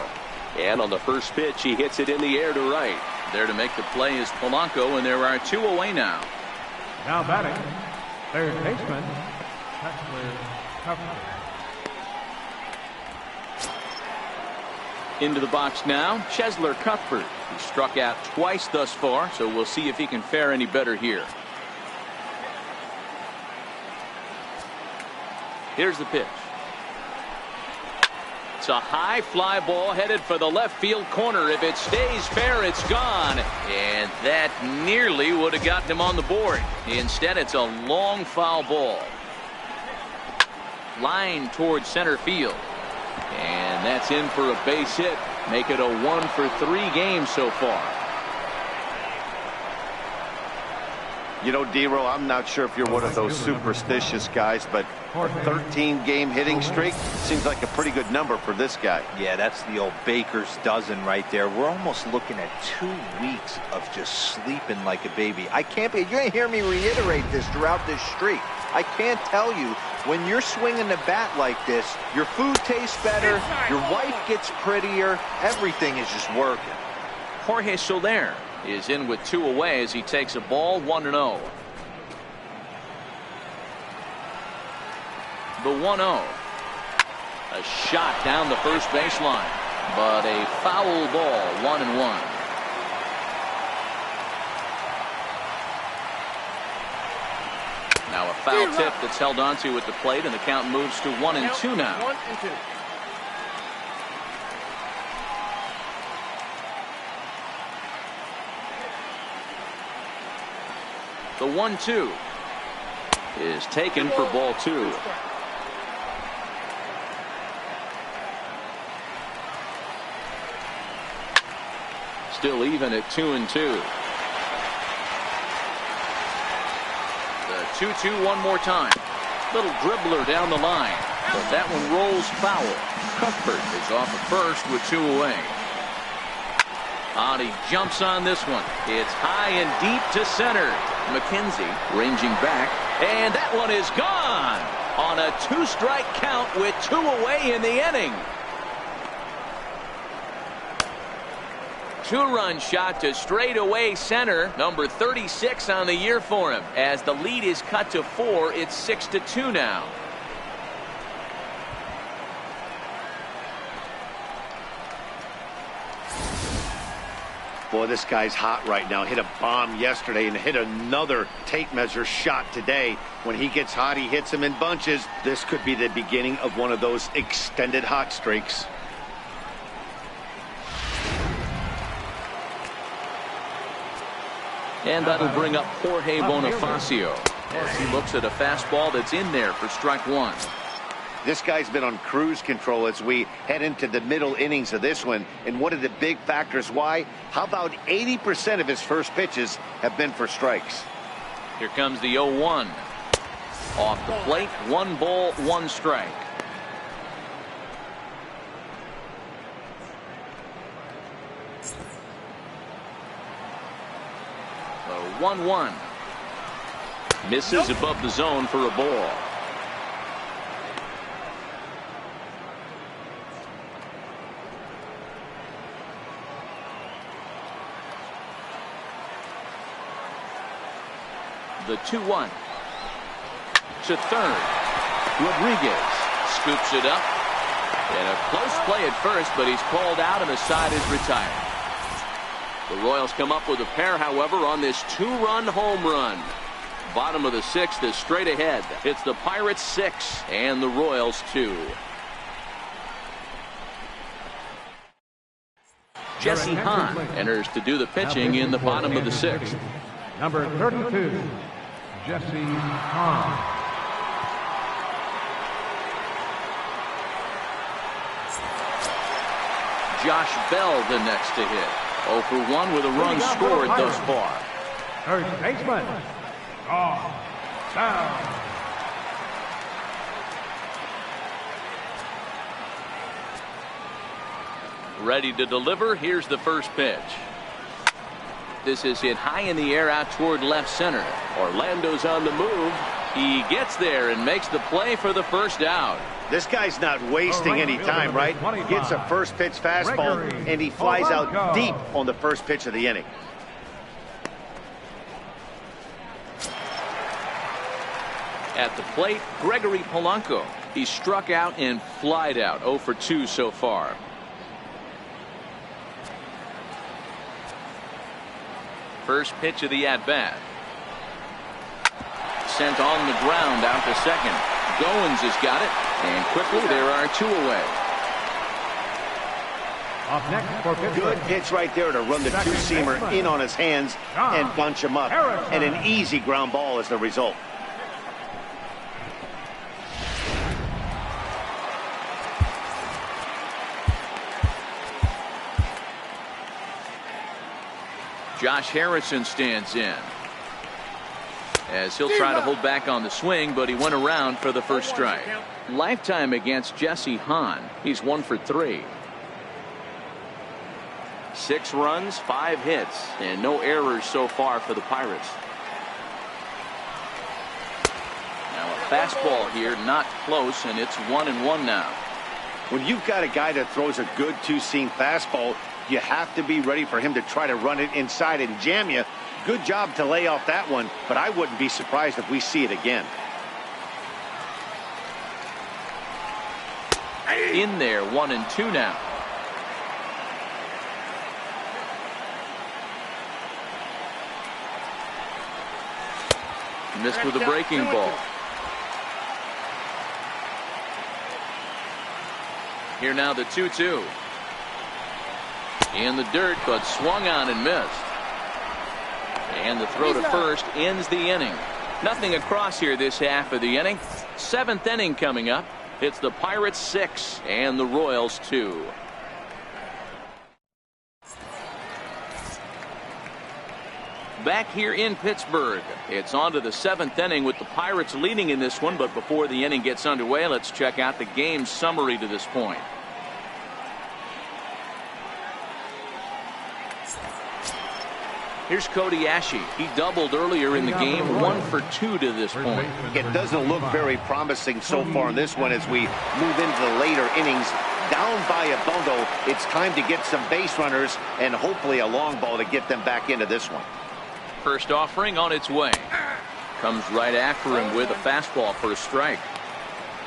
And on the first pitch, he hits it in the air to right. There to make the play is Polanco, and there are 2 away now. Now batting, third baseman, Cuthbert. Into the box now, Cheslor Cuthbert. He struck out twice thus far, so we'll see if he can fare any better here. Here's the pitch. It's a high fly ball headed for the left field corner. If it stays fair, it's gone. And that nearly would have gotten him on the board. Instead, it's a long foul ball. Line towards center field. And that's in for a base hit. Make it a 1-for-3 game so far. You know, D-Row, I'm not sure if you're one of those superstitious guys, but a 13-game hitting streak seems like a pretty good number for this guy. Yeah, that's the old baker's dozen right there. We're almost looking at 2 weeks of just sleeping like a baby. I can't be. You're going to hear me reiterate this throughout this streak. I can't tell you, when you're swinging the bat like this, your food tastes better, your wife gets prettier, everything is just working. Jorge Soler is in with 2 away as he takes a ball 1-0. The 1-0. A shot down the first baseline, but a foul ball, 1-1. Now a foul tip that's held onto at the plate, and the count moves to 1-2 now. 1-2. The 1-2 is taken for ball 2. Still even at 2-2. The 2-2 one more time. Little dribbler down the line, but that one rolls foul. Cuthbert is off at first with 2 away. He jumps on this one. It's high and deep to center. McKenzie ranging back, and that one is gone on a 2-strike count with 2 away in the inning. 2-run shot to straightaway center. Number 36 on the year for him. As the lead is cut to 4, it's 6-2 now. Boy, this guy's hot right now. Hit a bomb yesterday and hit another tape measure shot today. When he gets hot, he hits them in bunches. This could be the beginning of one of those extended hot streaks. And that'll bring up Jorge Bonifacio as he looks at a fastball that's in there for strike 1. This guy's been on cruise control as we head into the middle innings of this one. And one of the big factors why, how about 80% of his first pitches have been for strikes? Here comes the 0-1. Off the plate, 1 ball, 1 strike. The 1-1. Misses above the zone for a ball. The 2-1. To third. Rodriguez scoops it up. And a close play at first, but he's called out and the side is retired. The Royals come up with a pair, however, on this 2-run home run. Bottom of the 6th is straight ahead. It's the Pirates 6 and the Royals 2. Jesse Hahn enters to do the pitching in the bottom of the 6th. Number 32, Jesse Hahn. Josh Bell the next to hit. 0 for 1 with a run scored thus far. Third baseman. Down. Ready to deliver. Here's the first pitch. This is hit high in the air out toward left center. Orlando's on the move. He gets there and makes the play for the first out. This guy's not wasting any time, right? Gets a first pitch fastball, and he flies out deep on the first pitch of the inning. At the plate, Gregory Polanco. He struck out and flied out. 0 for 2 so far. First pitch of the at-bat. Sent on the ground out to second. Goins has got it. And quickly there are 2 away. Up next for Pittsburgh. Good pitch right there to run the two-seamer in on his hands and bunch him up. And an easy ground ball as the result. Josh Harrison stands in. As he'll try to hold back on the swing, but he went around for the first strike. Lifetime against Jesse Hahn. He's 1 for 3. 6 runs, 5 hits, and no errors so far for the Pirates. Now a fastball here, not close, and it's 1-1 now. When you've got a guy that throws a good two-seam fastball, you have to be ready for him to try to run it inside and jam you. Good job to lay off that one, but I wouldn't be surprised if we see it again. In there, 1-2 now. Missed with a breaking ball. Here now the 2-2. In the dirt, but swung on and missed. And the throw to first ends the inning. Nothing across here this half of the inning. 7th inning coming up. It's the Pirates 6 and the Royals 2. Back here in Pittsburgh, it's on to the 7th inning with the Pirates leading in this one. But before the inning gets underway, let's check out the game summary to this point. Here's Cody Ashe. He doubled earlier in the game, 1 for 2 to this point. It doesn't look very promising so far in this one as we move into the later innings. Down by a bundle, it's time to get some base runners and hopefully a long ball to get them back into this one. First offering on its way. Comes right after him with a fastball for a strike.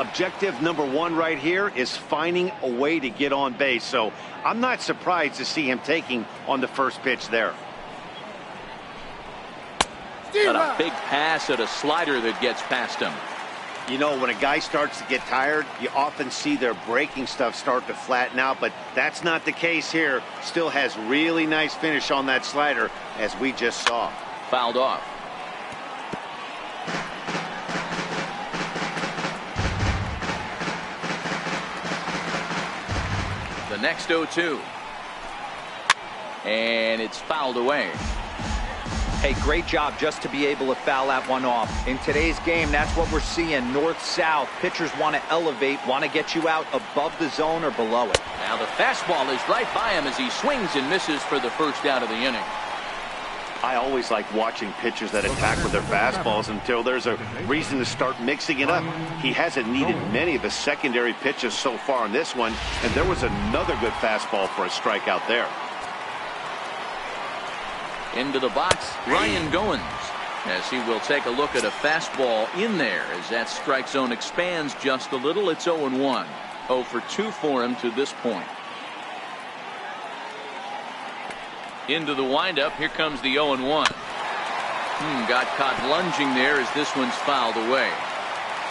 Objective number 1 right here is finding a way to get on base. So I'm not surprised to see him taking on the first pitch there. Got a big pass at a slider that gets past him. You know, when a guy starts to get tired, you often see their breaking stuff start to flatten out, but that's not the case here. Still has really nice finish on that slider, as we just saw. Fouled off. The next 0-2. And it's fouled away. Hey, great job just to be able to foul that one off. In today's game, that's what we're seeing. North-south. Pitchers want to elevate, want to get you out above the zone or below it. Now the fastball is right by him as he swings and misses for the first out of the inning. I always like watching pitchers that attack with their fastballs until there's a reason to start mixing it up. He hasn't needed many of his secondary pitches so far in this one, and there was another good fastball for a strikeout there. Into the box, Ryan Goins. as he will take a look at a fastball in there as that strike zone expands just a little. It's 0-1. 0 for 2 for him to this point. Into the windup. Here comes the 0-1. Got caught lunging there as this one's fouled away.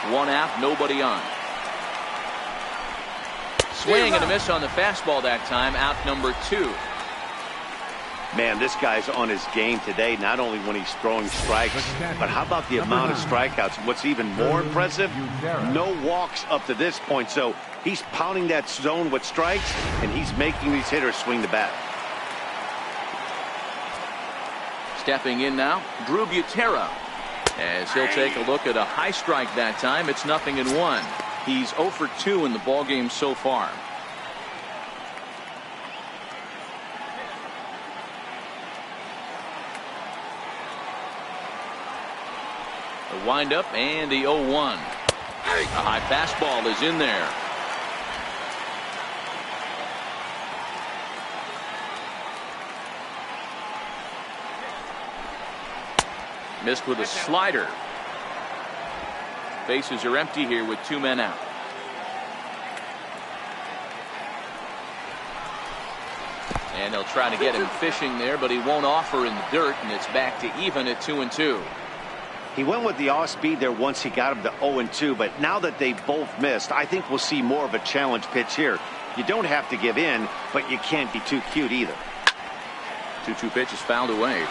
1 out, nobody on. Swing and a miss on the fastball that time. Out number 2. Man, this guy's on his game today, not only when he's throwing strikes, but how about the amount of strikeouts? What's even more impressive, no walks up to this point. So he's pounding that zone with strikes, and he's making these hitters swing the bat. Stepping in now, Drew Butera, as he'll take a look at a high strike that time. It's 0-1. He's 0 for 2 in the ballgame so far. The windup and the 0-1. A high fastball is in there. Missed with a slider. Bases are empty here with 2 men out. And they'll try to get him fishing there, but he won't offer in the dirt, and it's back to even at 2-2. He went with the off speed there once he got him to 0-2, but now that they both missed, I think we'll see more of a challenge pitch here. You don't have to give in, but you can't be too cute either. 2-2 pitch is fouled away.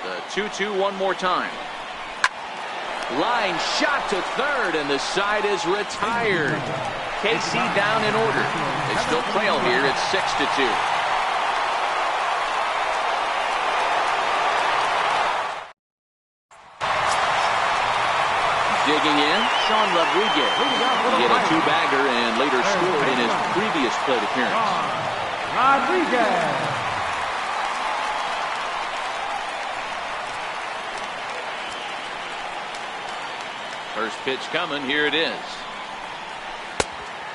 The 2-2 one more time. Line shot to third, and the side is retired. KC down in order. They still trail here. It's 6-2. Digging in, Sean Rodriguez. He hit a 2-bagger and later scored in his previous plate appearance. Rodriguez. First pitch coming. Here it is.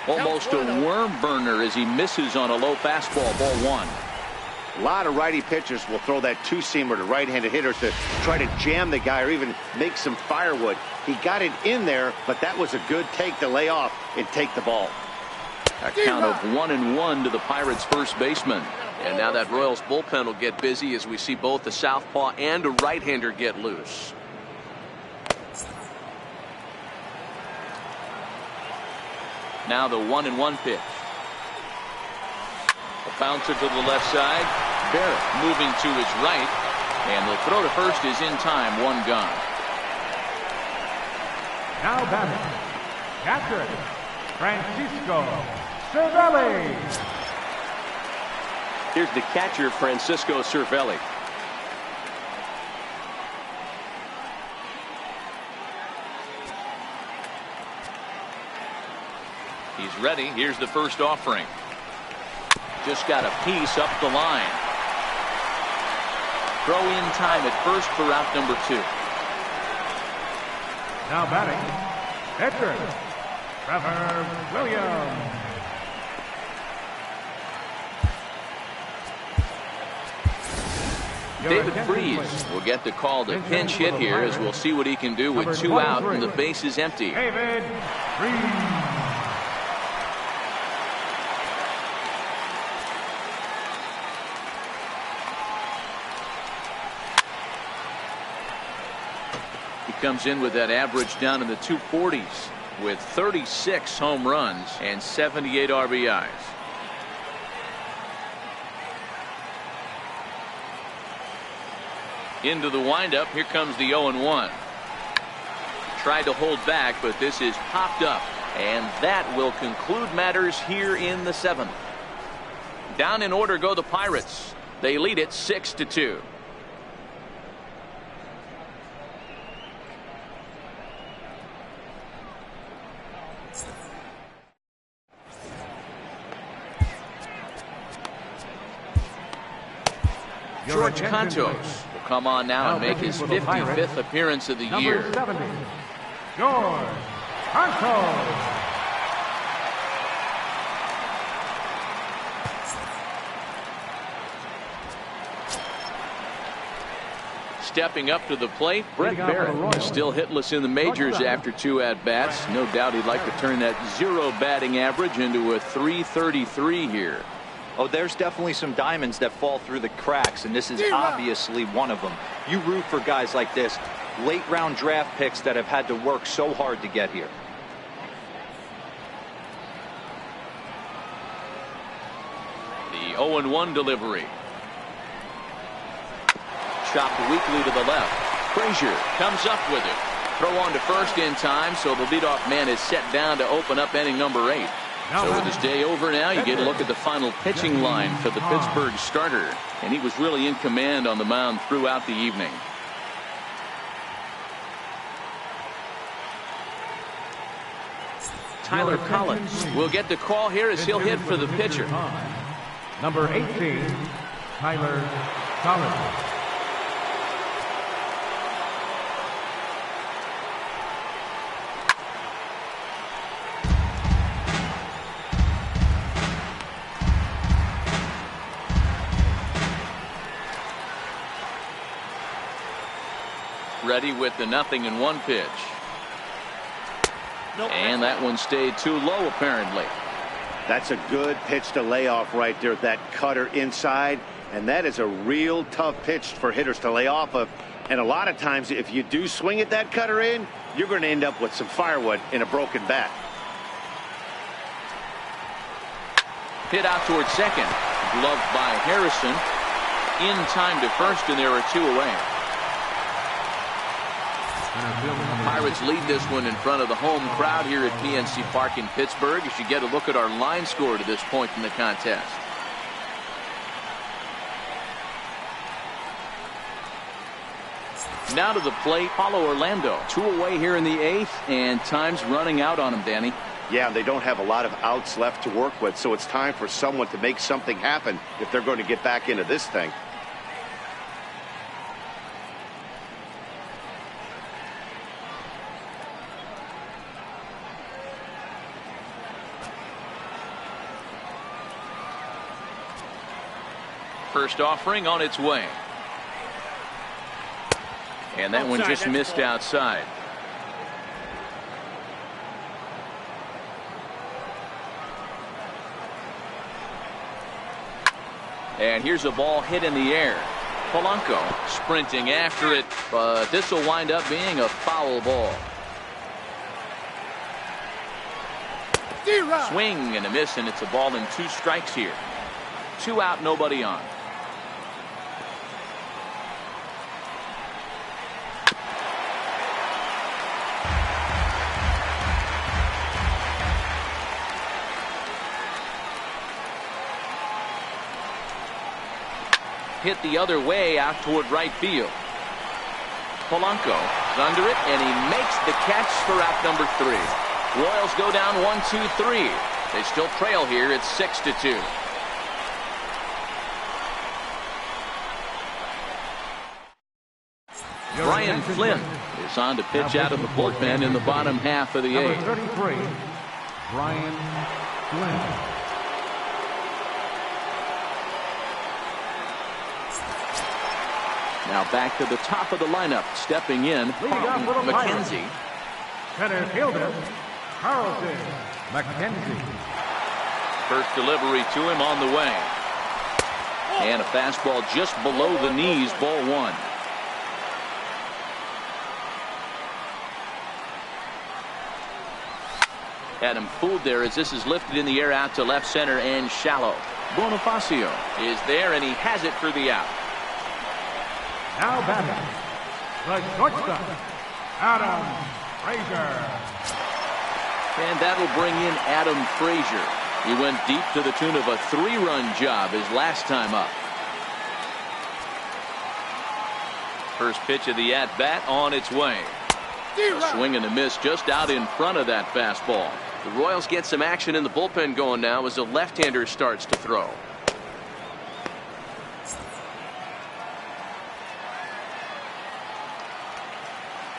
Almost a worm burner as he misses on a low fastball. Ball 1. A lot of righty pitchers will throw that 2-seamer to right-handed hitters to try to jam the guy or even make some firewood. He got it in there, but that was a good take to lay off and take the ball. A count of 1-1 to the Pirates' first baseman. And now that Royals bullpen will get busy as we see both the southpaw and a right-hander get loose. Now the 1-1 pitch. A bouncer to the left side. Barrett moving to his right. And the throw to first is in time. 1 gone. Now batting, catcher, Francisco Cervelli. Here's the catcher, Francisco Cervelli. He's ready. Here's the first offering. Just got a piece up the line. Throw in time at first for out number 2. Now batting, pitcher, Trevor Williams. David Freese will get the call to pinch hit here as we'll see what he can do with 2 out and the base is empty. David Freese. Comes in with that average down in the 240s with 36 home runs and 78 RBIs. Into the windup. Here comes the 0-1. Tried to hold back, but this is popped up, and that will conclude matters here in the 7th. Down in order go the Pirates. They lead it 6-2. George Cantos will come on now and make his 55th appearance of the year. Number 70, George Cantos. stepping up to the plate, Brett Barrett. Still hitless in the majors after 2 at-bats. No doubt he'd like to turn that 0 batting average into a .333 here. Oh, there's definitely some diamonds that fall through the cracks, and this is obviously one of them. You root for guys like this, late round draft picks that have had to work so hard to get here. The 0-1 delivery. Chopped weakly to the left. Frazier comes up with it. Throw on to first in time, so the leadoff man is set down to open up inning number 8. So with this day over now, you get a look at the final pitching line for the Pittsburgh starter. And he was really in command on the mound throughout the evening. Tyler Collins will get the call here as he'll hit for the pitcher. Number 18, Tyler Collins. Ready with the 0-1 pitch. And that one stayed too low, apparently. That's a good pitch to lay off right there. That cutter inside. And that is a real tough pitch for hitters to lay off of. And a lot of times, if you do swing at that cutter in, you're going to end up with some firewood in a broken bat. Hit out towards second. Gloved by Harrison. In time to first, and there are 2 away. Pirates lead this one in front of the home crowd here at PNC Park in Pittsburgh as you get a look at our line score to this point in the contest. Now to the plate, Paulo Orlando. 2 away here in the 8th, and time's running out on him, Danny. Yeah, they don't have a lot of outs left to work with, so it's time for someone to make something happen if they're going to get back into this thing. First offering on its way. And that one just missed outside. And here's a ball hit in the air. Polanco sprinting after it, but this will wind up being a foul ball. Swing and a miss, and it's a ball and 2 strikes here. 2 out, nobody on. Hit the other way out toward right field. Polanco is under it, and he makes the catch for out number 3. Royals go down 1-2-3. They still trail here. It's 6-2. Brian Flynn is on to pitch out of the bullpen in the bottom half of the 8th. Number 33, Brian Flynn. Now back to the top of the lineup, stepping in, McKenzie. Center fielder, Carlton McKenzie. First delivery to him on the way. And a fastball just below the knees, ball 1. Had him fooled there as this is lifted in the air out to left center and shallow. Bonifacio is there, and he has it for the out. Now batting, the shortstop, Adam Frazier. And that'll bring in Adam Frazier. He went deep to the tune of a 3-run job his last time up. First pitch of the at-bat on its way. A swing and a miss just out in front of that fastball. The Royals get some action in the bullpen going now as the left-hander starts to throw.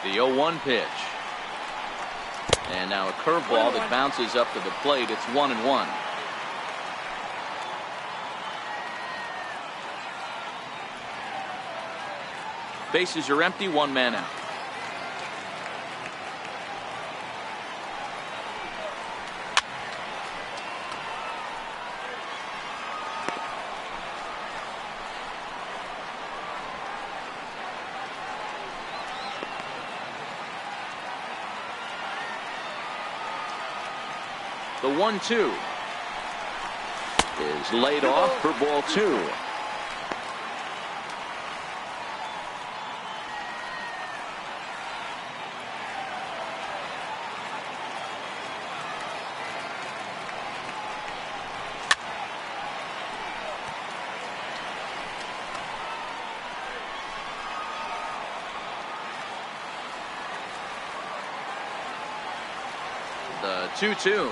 The 0-1 pitch. And now a curveball that bounces up to the plate. It's 1-1. Bases are empty, one man out. The 1-2 is laid off for ball 2. The 2-2.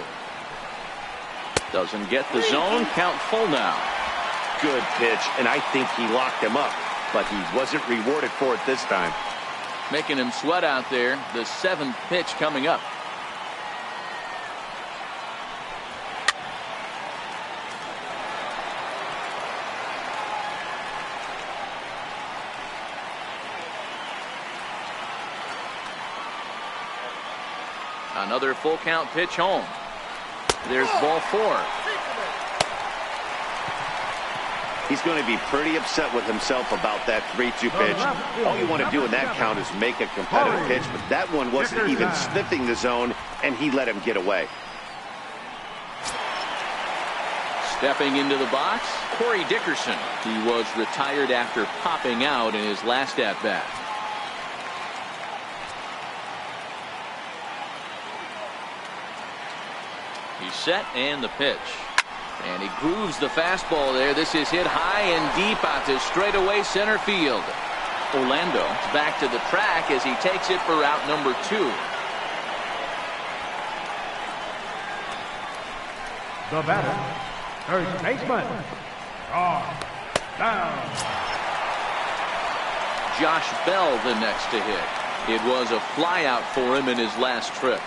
Doesn't get the zone. Count full now. Good pitch, and I think he locked him up, but he wasn't rewarded for it this time. Making him sweat out there. The 7th pitch coming up. Another full count pitch home. There's ball 4. He's going to be pretty upset with himself about that 3-2 pitch. All you want to do in that count is make a competitive pitch, but that one wasn't even sniffing the zone, and he let him get away. Stepping into the box, Corey Dickerson. He was retired after popping out in his last at-bat. He's set, and the pitch. And he grooves the fastball there. This is hit high and deep out to straightaway center field. Orlando back to the track as he takes it for out number 2. The batter, first baseman, down. Josh Bell the next to hit. It was a flyout for him in his last trip.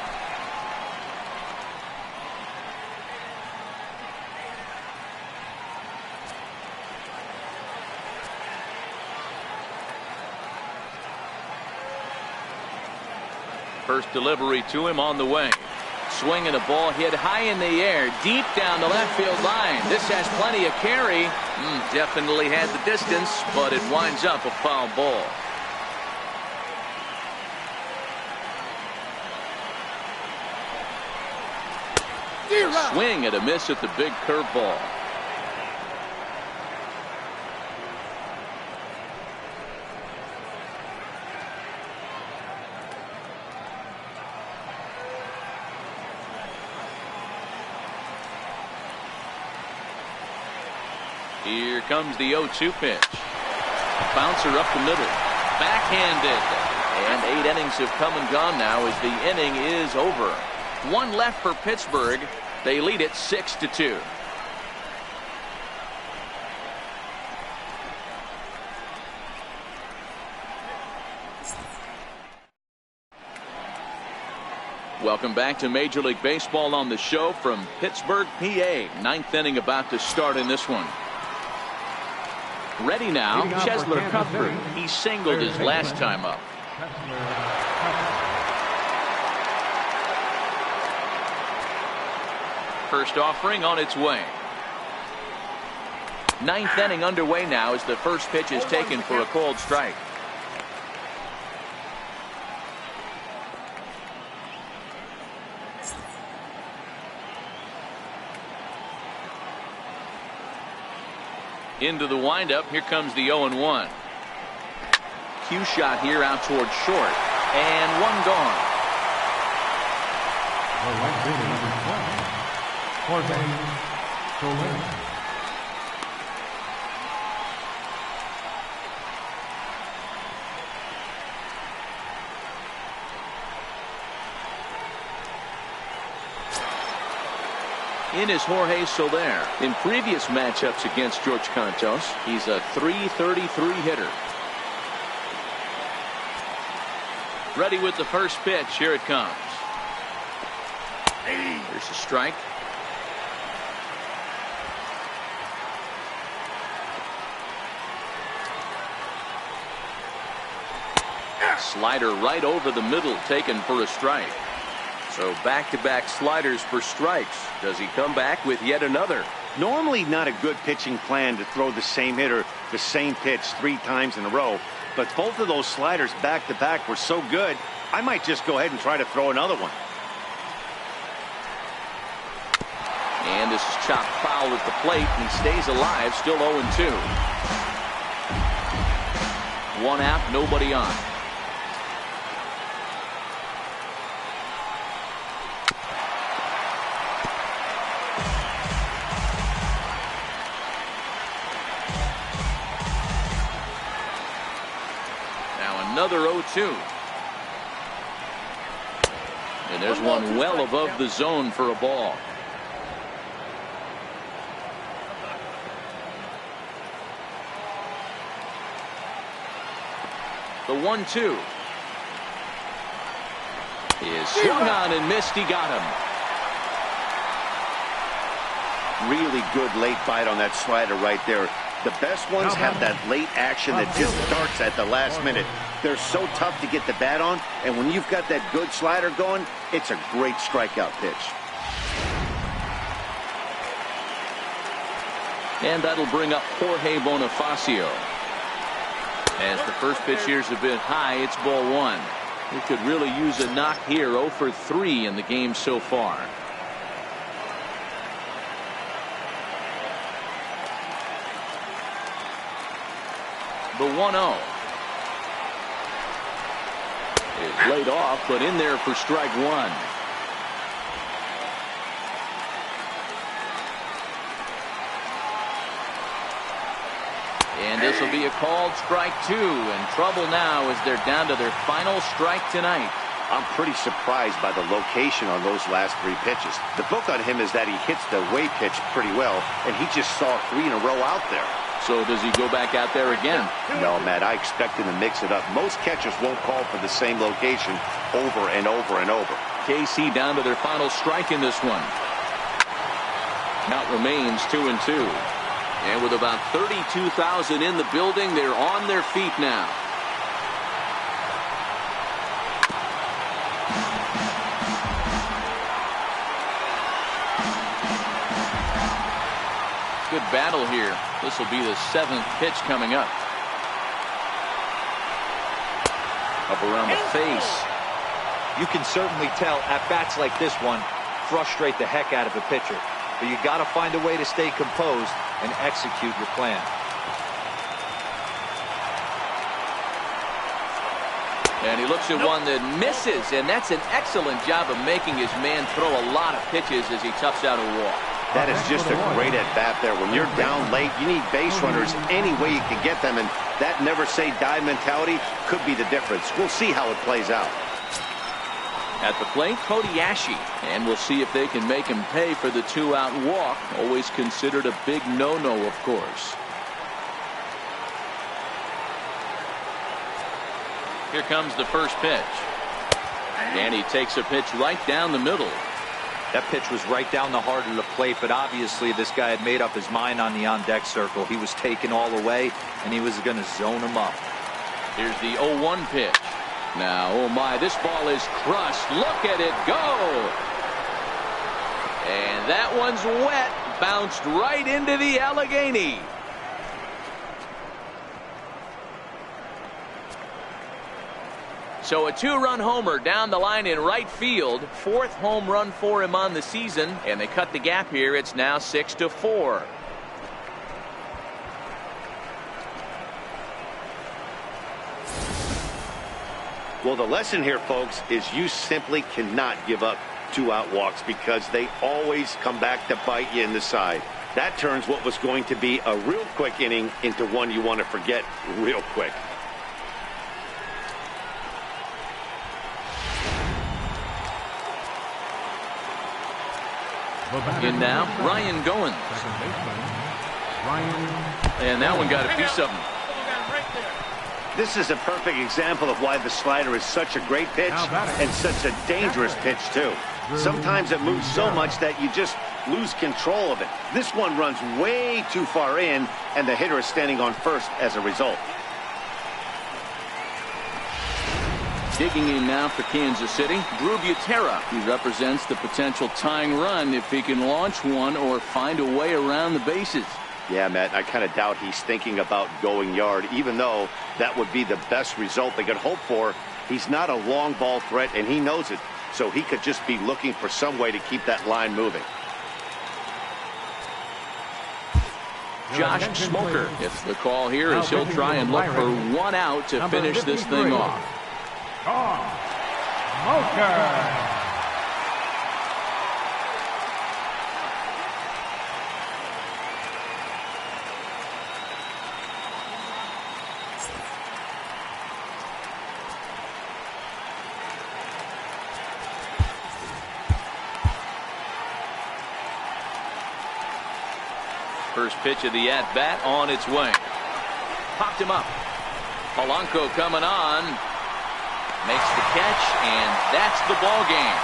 First delivery to him on the way. Swing and a ball hit high in the air, deep down the left field line. This has plenty of carry. Definitely had the distance, but it winds up a foul ball. Swing and a miss at the big curveball. Here comes the 0-2 pitch. Bouncer up the middle. Backhanded. And 8 innings have come and gone now as the inning is over. 1 left for Pittsburgh. They lead it 6-2. Welcome back to Major League Baseball on the show from Pittsburgh, PA. 9th inning about to start in this one. Ready now, Chesler Cuthbert. He singled his last time up. First offering on its way. 9th inning underway now as the first pitch is taken for a called strike. Into the windup. Here comes the 0-1. Cue shot here out towards short. And one gone. In is Jorge Soler. In previous matchups against George Cantos, he's a .333 hitter. Ready with the first pitch. Here it comes. There's a strike. Slider right over the middle, taken for a strike. So back-to-back sliders for strikes. Does he come back with yet another? Normally not a good pitching plan to throw the same hitter the same pitch 3 times in a row, but both of those sliders back-to-back were so good, I might just go ahead and try to throw another one. And this is chopped foul at the plate, and he stays alive, still 0-2. 1 out, nobody on. Now another 0-2. And there's one well above the zone for a ball. The 1-2 is swung on and missed. He got him. Really good late bite on that slider right there. The best ones have that late action that just starts at the last minute. They're so tough to get the bat on, and when you've got that good slider going, it's a great strikeout pitch. And that'll bring up Jorge Bonifacio. As the first pitch here is a bit high, it's ball 1. He could really use a knock here. 0 for 3 in the game so far. The 1-0 is laid off, but in there for strike 1. And this will be a called strike 2, and trouble now as they're down to their final strike tonight. I'm pretty surprised by the location on those last 3 pitches. The book on him is that he hits the way pitch pretty well, and he just saw 3 in a row out there. So does he go back out there again? No, Matt, I expect him to mix it up. Most catchers won't call for the same location over and over and over. KC down to their final strike in this one. Count remains 2-2. And with about 32,000 in the building, they're on their feet now. Good battle here. This will be the 7th pitch coming up. Up around the face. You can certainly tell at bats like this one frustrate the heck out of a pitcher. But you got to find a way to stay composed and execute your plan. And he looks at one that misses, and that's an excellent job of making his man throw a lot of pitches as he toughs out a walk. That is just a great at-bat there. When you're down late, you need base runners any way you can get them, and that never-say-die mentality could be the difference. We'll see how it plays out. At the plate, Kodiashi, and we'll see if they can make him pay for the 2-out walk. Always considered a big no-no, of course. Here comes the first pitch. And he takes a pitch right down the middle. That pitch was right down the heart of the plate, but obviously this guy had made up his mind on the on-deck circle. He was taken all the way, and he was going to zone him up. Here's the 0-1 pitch. Now, oh my, this ball is crushed. Look at it go. And that one's wet. Bounced right into the Allegheny. So a 2-run homer down the line in right field. 4th home run for him on the season. And they cut the gap here. It's now 6-4. Well, the lesson here, folks, is you simply cannot give up 2-out walks because they always come back to bite you in the side. That turns what was going to be a real quick inning into one you want to forget real quick. In now, Ryan Goins. And that one got a piece of him. This is a perfect example of why the slider is such a great pitch and such a dangerous pitch, too. Sometimes it moves so much that you just lose control of it. This one runs way too far in, and the hitter is standing on first as a result. Digging in now for Kansas City, Drew Butera. He represents the potential tying run if he can launch one or find a way around the bases. Yeah, Matt, I kind of doubt he's thinking about going yard, even though that would be the best result they could hope for. He's not a long ball threat, and he knows it, so he could just be looking for some way to keep that line moving. Josh Smoker. If the call here is he'll try and look for one out to finish this thing off. Smoker. First pitch of the at-bat on its way. Popped him up. Polanco coming on. Makes the catch, and that's the ball game.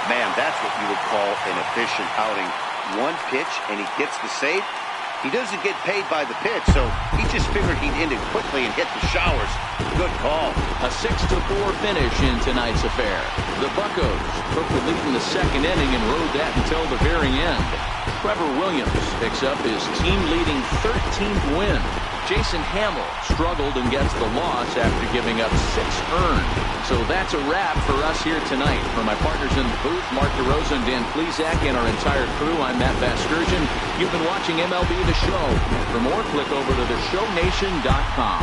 Man, that's what you would call an efficient outing. One pitch, and he gets the save. He doesn't get paid by the pitch, so he just figured he'd end it quickly and hit the showers. Good call. A 6-4 finish in tonight's affair. The Buccos took the lead in the second inning and rode that until the very end. Trevor Williams picks up his team-leading 13th win. Jason Hamill struggled and gets the loss after giving up 6 earned. So that's a wrap for us here tonight. For my partners in the booth, Mark DeRosa and Dan Plesac, and our entire crew, I'm Matt Vasgersian. You've been watching MLB The Show. For more, click over to theshownation.com.